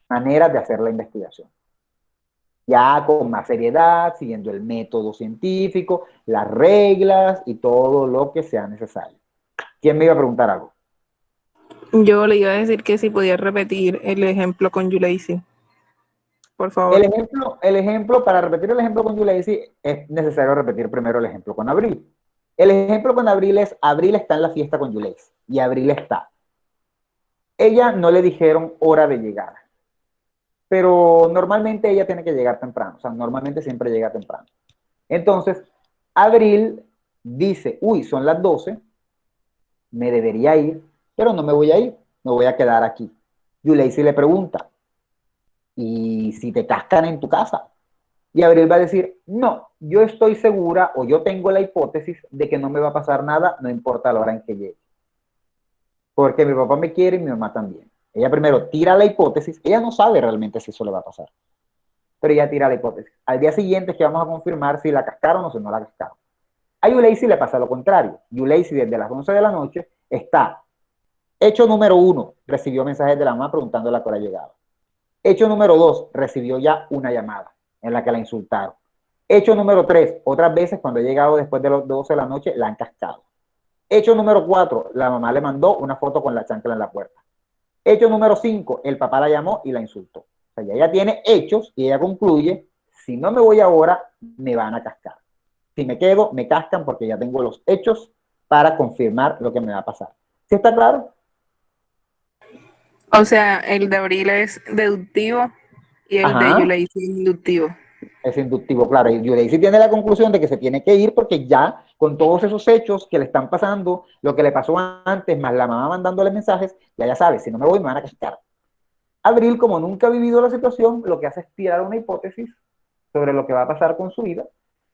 Maneras de hacer la investigación. Ya con más seriedad, siguiendo el método científico, las reglas y todo lo que sea necesario. ¿Quién me iba a preguntar algo? Yo le iba a decir que si podía repetir el ejemplo con Yuleisi. Por favor. El ejemplo, para repetir el ejemplo con Yuleisi, es necesario repetir primero el ejemplo con Abril. El ejemplo con Abril es, Abril está en la fiesta con Yuleisi, y Abril está. Ella no le dijeron hora de llegar, pero normalmente ella tiene que llegar temprano, o sea, normalmente siempre llega temprano. Entonces, Abril dice, uy, son las 12, me debería ir, pero no me voy a ir, me voy a quedar aquí. Yuleisi le pregunta, ¿y si te cascan en tu casa? Y Abril va a decir, no, yo estoy segura o yo tengo la hipótesis de que no me va a pasar nada, no importa la hora en que llegue. Porque mi papá me quiere y mi mamá también. Ella primero tira la hipótesis, ella no sabe realmente si eso le va a pasar, pero ella tira la hipótesis. Al día siguiente es que vamos a confirmar si la cascaron o si no la cascaron. A Yuleisi le pasa lo contrario. Yuleisi desde las 11 de la noche está, hecho número 1, recibió mensajes de la mamá preguntándole a qué hora llegaba. Hecho número 2, recibió ya una llamada en la que la insultaron. Hecho número 3, otras veces cuando ha llegado después de las 12 de la noche, la han cascado. Hecho número 4, la mamá le mandó una foto con la chancla en la puerta. Hecho número 5, el papá la llamó y la insultó. O sea, ya ella tiene hechos y ella concluye, si no me voy ahora, me van a cascar. Si me quedo, me cascan porque ya tengo los hechos para confirmar lo que me va a pasar. ¿Sí está claro? O sea, el de Abril es deductivo y el de Yuleisi es inductivo. Es inductivo, claro. Y Yuleisi tiene la conclusión de que se tiene que ir porque ya con todos esos hechos que le están pasando, lo que le pasó antes, más la mamá mandándole mensajes, ya sabe, si no me voy me van a cascar. Abril, como nunca ha vivido la situación, lo que hace es tirar una hipótesis sobre lo que va a pasar con su vida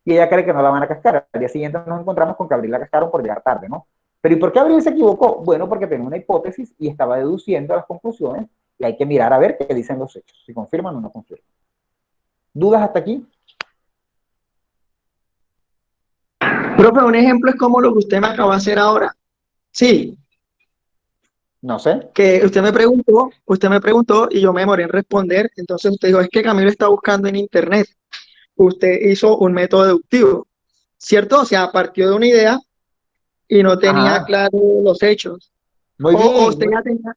y ella cree que no la van a cascar. Al día siguiente nos encontramos con que Abril la cascaron por llegar tarde, ¿no? Pero ¿y por qué Abril se equivocó? Bueno, porque tenía una hipótesis y estaba deduciendo las conclusiones y hay que mirar a ver qué dicen los hechos, si confirman o no confirman. ¿Dudas hasta aquí? Profe, un ejemplo es como lo que usted me acaba de hacer ahora. Sí. No sé. Que usted me preguntó y yo me demoré en responder. Entonces usted dijo, es que Camilo está buscando en internet. Usted hizo un método deductivo, ¿cierto? O sea, partió de una idea y no tenía claro los hechos. Muy bien. O usted ya tenía,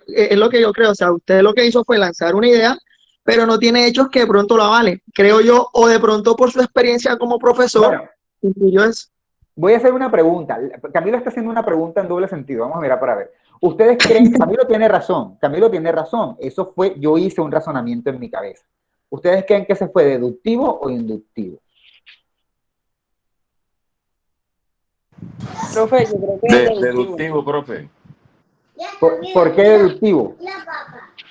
es lo que yo creo, o sea, usted lo que hizo fue lanzar una idea, pero no tiene hechos que de pronto la avalen, creo yo, o de pronto por su experiencia como profesor, incluyó eso. Voy a hacer una pregunta. Camilo está haciendo una pregunta en doble sentido. Vamos a mirar para ver. ¿Ustedes creen que Camilo tiene razón? Camilo tiene razón. Eso fue, yo hice un razonamiento en mi cabeza. ¿Ustedes creen que se fue deductivo o inductivo? Profe, yo creo que es deductivo, profe. ¿Por qué deductivo?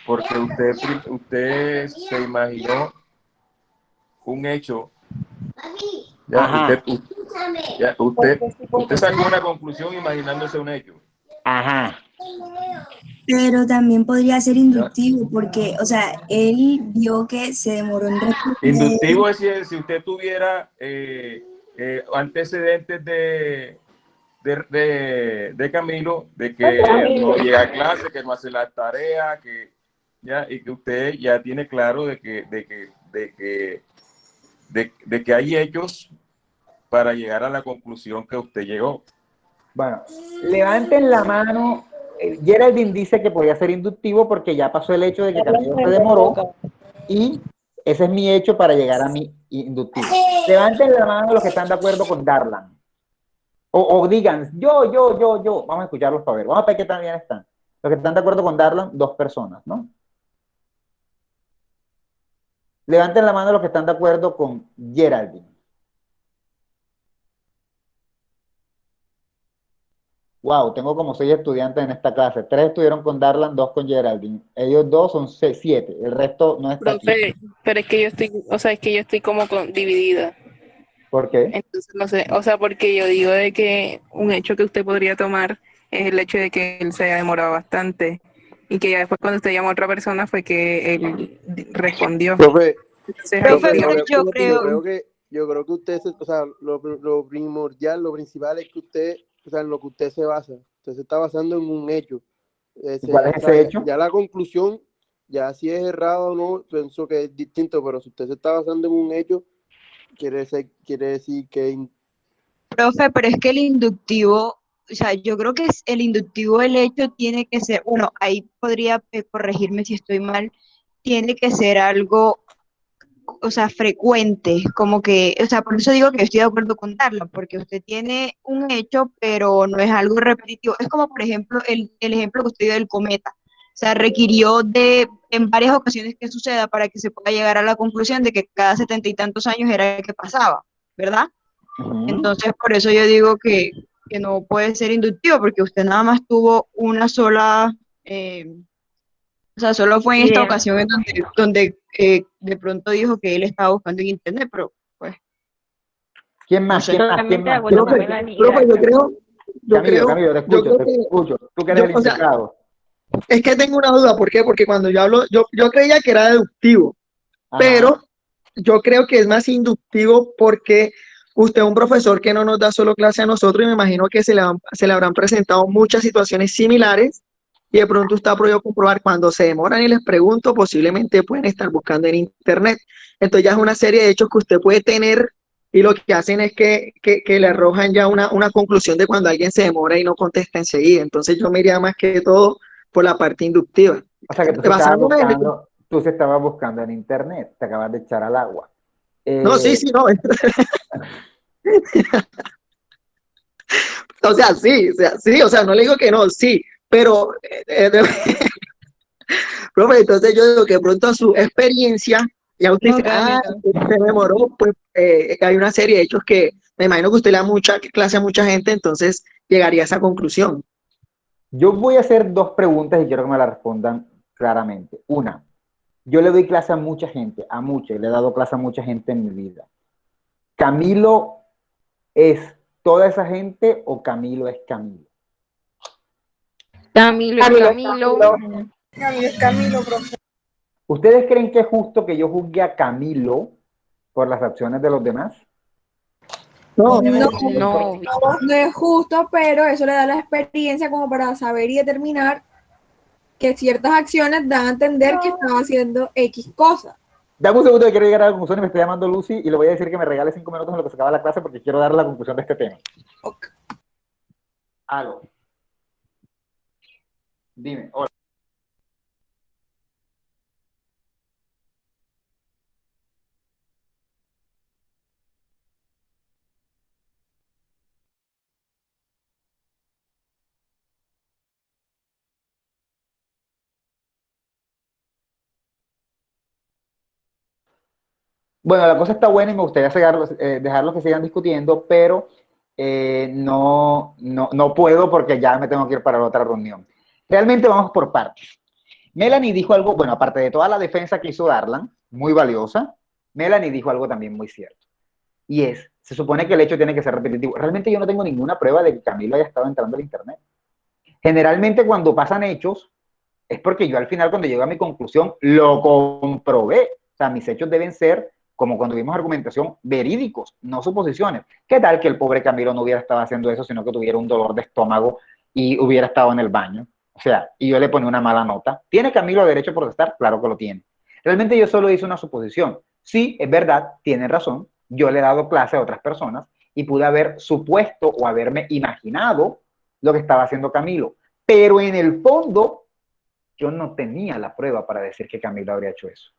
Porque usted se imaginó un hecho. Usted sacó una conclusión imaginándose un hecho. Ajá. Pero también podría ser inductivo porque, o sea, él vio que se demoró en responder. Inductivo es si usted tuviera antecedentes de Camilo, de que no llega a clase, que no hace la tarea, y que usted ya tiene claro de que hay hechos para llegar a la conclusión que usted llegó. Bueno, levanten la mano. Geraldine dice que podía ser inductivo porque ya pasó el hecho de que Camilo se demoró y ese es mi hecho para llegar a mi inductivo. Levanten la mano los que están de acuerdo con Darlan. O digan, yo. Vamos a escucharlos para ver. Vamos a ver qué tan bien están. Los que están de acuerdo con Darlan, 2 personas, ¿no? Levanten la mano los que están de acuerdo con Geraldine. Wow, tengo como 6 estudiantes en esta clase. 3 estuvieron con Darlan, 2 con Geraldine. Ellos 2 son 7. El resto no está aquí. Profe, pero es que yo estoy, o sea, es que yo estoy como dividida. ¿Por qué? Entonces, no sé, o sea, porque yo digo de que un hecho que usted podría tomar es el hecho de que él se haya demorado bastante y que ya después cuando usted llamó a otra persona fue que él respondió. Profe, Entonces, Profe, ahí pero yo creo, yo creo que usted, o sea, lo primordial, lo principal es que usted, o sea, en lo que usted se basa. Usted se está basando en un hecho. ¿Cuál es ese hecho? Ya la conclusión, ya si es errado o no, pienso que es distinto, pero si usted se está basando en un hecho, quiere decir que... profe, pero es que el inductivo, o sea, yo creo que el inductivo, el hecho tiene que ser, bueno, ahí podría corregirme si estoy mal, tiene que ser algo, o sea, frecuente, como que, o sea, por eso digo que yo estoy de acuerdo con Darla, porque usted tiene un hecho, pero no es algo repetitivo. Es como, por ejemplo, el ejemplo que usted dio del cometa. O sea, requirió en varias ocasiones que suceda para que se pueda llegar a la conclusión de que cada 70 y tantos años era el que pasaba, ¿verdad? Entonces, por eso yo digo que no puede ser inductivo, porque usted nada más tuvo una sola, o sea, solo fue en esta Bien. ocasión en donde de pronto dijo que él estaba buscando en internet, pero pues, ¿Quién no más? sé. ¿Quién más? ¿Quién Totalmente de más? acuerdo con Profe, Melanie. profe, Camilo, te escucho, te escucho. Tú que eres el o sea, indicado. es que tengo una duda, ¿por qué? Porque cuando yo hablo, yo creía que era deductivo, pero yo creo que es más inductivo porque usted es un profesor que no nos da solo clase a nosotros y me imagino que se le habrán presentado muchas situaciones similares y de pronto usted ha podido comprobar cuando se demoran y les pregunto, posiblemente pueden estar buscando en internet. Entonces ya es una serie de hechos que usted puede tener y lo que hacen es que le arrojan ya una conclusión de cuando alguien se demora y no contesta enseguida. Entonces yo me iría más que todo por la parte inductiva. O sea que tú se estabas buscando en internet, te acabas de echar al agua. No, sí, no. O sea, sí, o sea, no le digo que no, sí, pero, profe, entonces yo digo que de pronto a su experiencia, ya usted dice, se demoró, pues hay una serie de hechos que me imagino que usted le da mucha clase a mucha gente, entonces llegaría a esa conclusión. Yo voy a hacer 2 preguntas y quiero que me las respondan claramente. Una, yo le doy clase a mucha gente, le he dado clase a mucha gente en mi vida. ¿Camilo es toda esa gente o Camilo es Camilo? Camilo es Camilo. Camilo es Camilo, profe. ¿Ustedes creen que es justo que yo juzgue a Camilo por las acciones de los demás? No es justo, pero eso le da la experiencia como para saber y determinar que ciertas acciones dan a entender que estaba haciendo X cosas. Dame un segundo que quiero llegar a la conclusión y me está llamando Lucy y le voy a decir que me regale 5 minutos en lo que se acaba la clase porque quiero dar la conclusión de este tema. Okay. Aló. Dime, hola. Bueno, la cosa está buena y me gustaría dejarlos que sigan discutiendo, pero no puedo porque ya me tengo que ir para la otra reunión. Realmente vamos por partes. Melanie dijo algo, bueno, aparte de toda la defensa que hizo Darlan, muy valiosa, Melanie dijo algo también muy cierto. Y se supone que el hecho tiene que ser repetitivo. Realmente yo no tengo ninguna prueba de que Camilo haya estado entrando al internet. Generalmente cuando pasan hechos, es porque yo al final cuando llego a mi conclusión, lo comprobé. O sea, mis hechos deben ser, como cuando vimos argumentación, verídicos, no suposiciones. ¿Qué tal que el pobre Camilo no hubiera estado haciendo eso, sino que tuviera un dolor de estómago y hubiera estado en el baño? O sea, y yo le ponía una mala nota. ¿Tiene Camilo derecho a protestar? Claro que lo tiene. Realmente yo solo hice una suposición. Sí, es verdad, tienen razón. Yo le he dado clase a otras personas y pude haber supuesto o haberme imaginado lo que estaba haciendo Camilo. Pero en el fondo, yo no tenía la prueba para decir que Camilo habría hecho eso.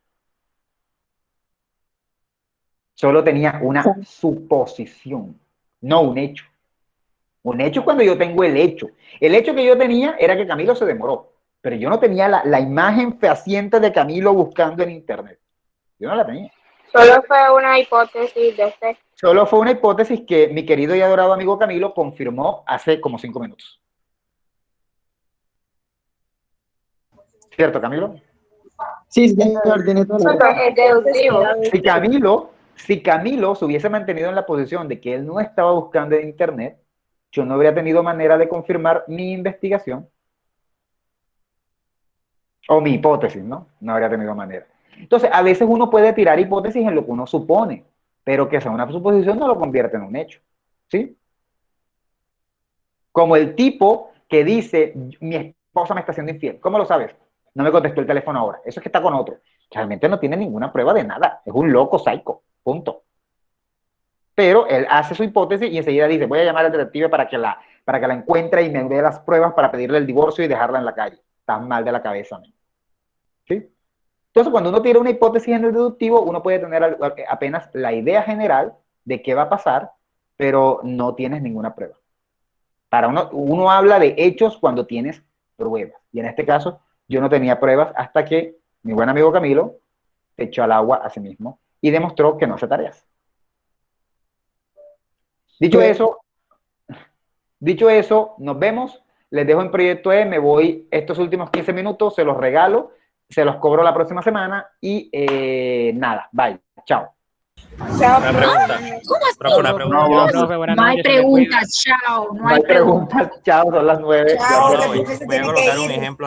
Solo tenía una suposición, no un hecho. Un hecho es cuando yo tengo el hecho. El hecho que yo tenía era que Camilo se demoró, pero yo no tenía la imagen fehaciente de Camilo buscando en internet. Yo no la tenía. Solo fue una hipótesis de fe. Solo fue una hipótesis que mi querido y adorado amigo Camilo confirmó hace como 5 minutos. ¿Cierto, Camilo? Sí, señor, tiene toda la razón. Es deductivo. Si Camilo se hubiese mantenido en la posición de que él no estaba buscando en internet, yo no habría tenido manera de confirmar mi investigación o mi hipótesis, ¿no? No habría tenido manera. Entonces, a veces uno puede tirar hipótesis en lo que uno supone, pero que sea una suposición no lo convierte en un hecho, ¿sí? Como el tipo que dice, mi esposa me está haciendo infiel. ¿Cómo lo sabes? No me contestó el teléfono ahora. Eso es que está con otro. Realmente no tiene ninguna prueba de nada. Es un loco psycho. Punto. Pero él hace su hipótesis y enseguida dice, voy a llamar al detective para que la encuentre y me dé las pruebas para pedirle el divorcio y dejarla en la calle. Estás mal de la cabeza, ¿no? ¿Sí? Entonces, cuando uno tira una hipótesis en el deductivo, uno puede tener apenas la idea general de qué va a pasar, pero no tienes ninguna prueba. Para uno habla de hechos cuando tienes pruebas. Y en este caso, yo no tenía pruebas hasta que mi buen amigo Camilo se echó al agua a sí mismo y demostró que no hace tareas. Dicho eso, nos vemos. Les dejo en Proyecto E, me voy estos últimos 15 minutos, se los regalo, se los cobro la próxima semana y nada, bye, chao. Una pregunta. Profe, una pregunta. No hay preguntas, chao. No hay preguntas, chao, son las 9. Voy a colocar un ejemplo.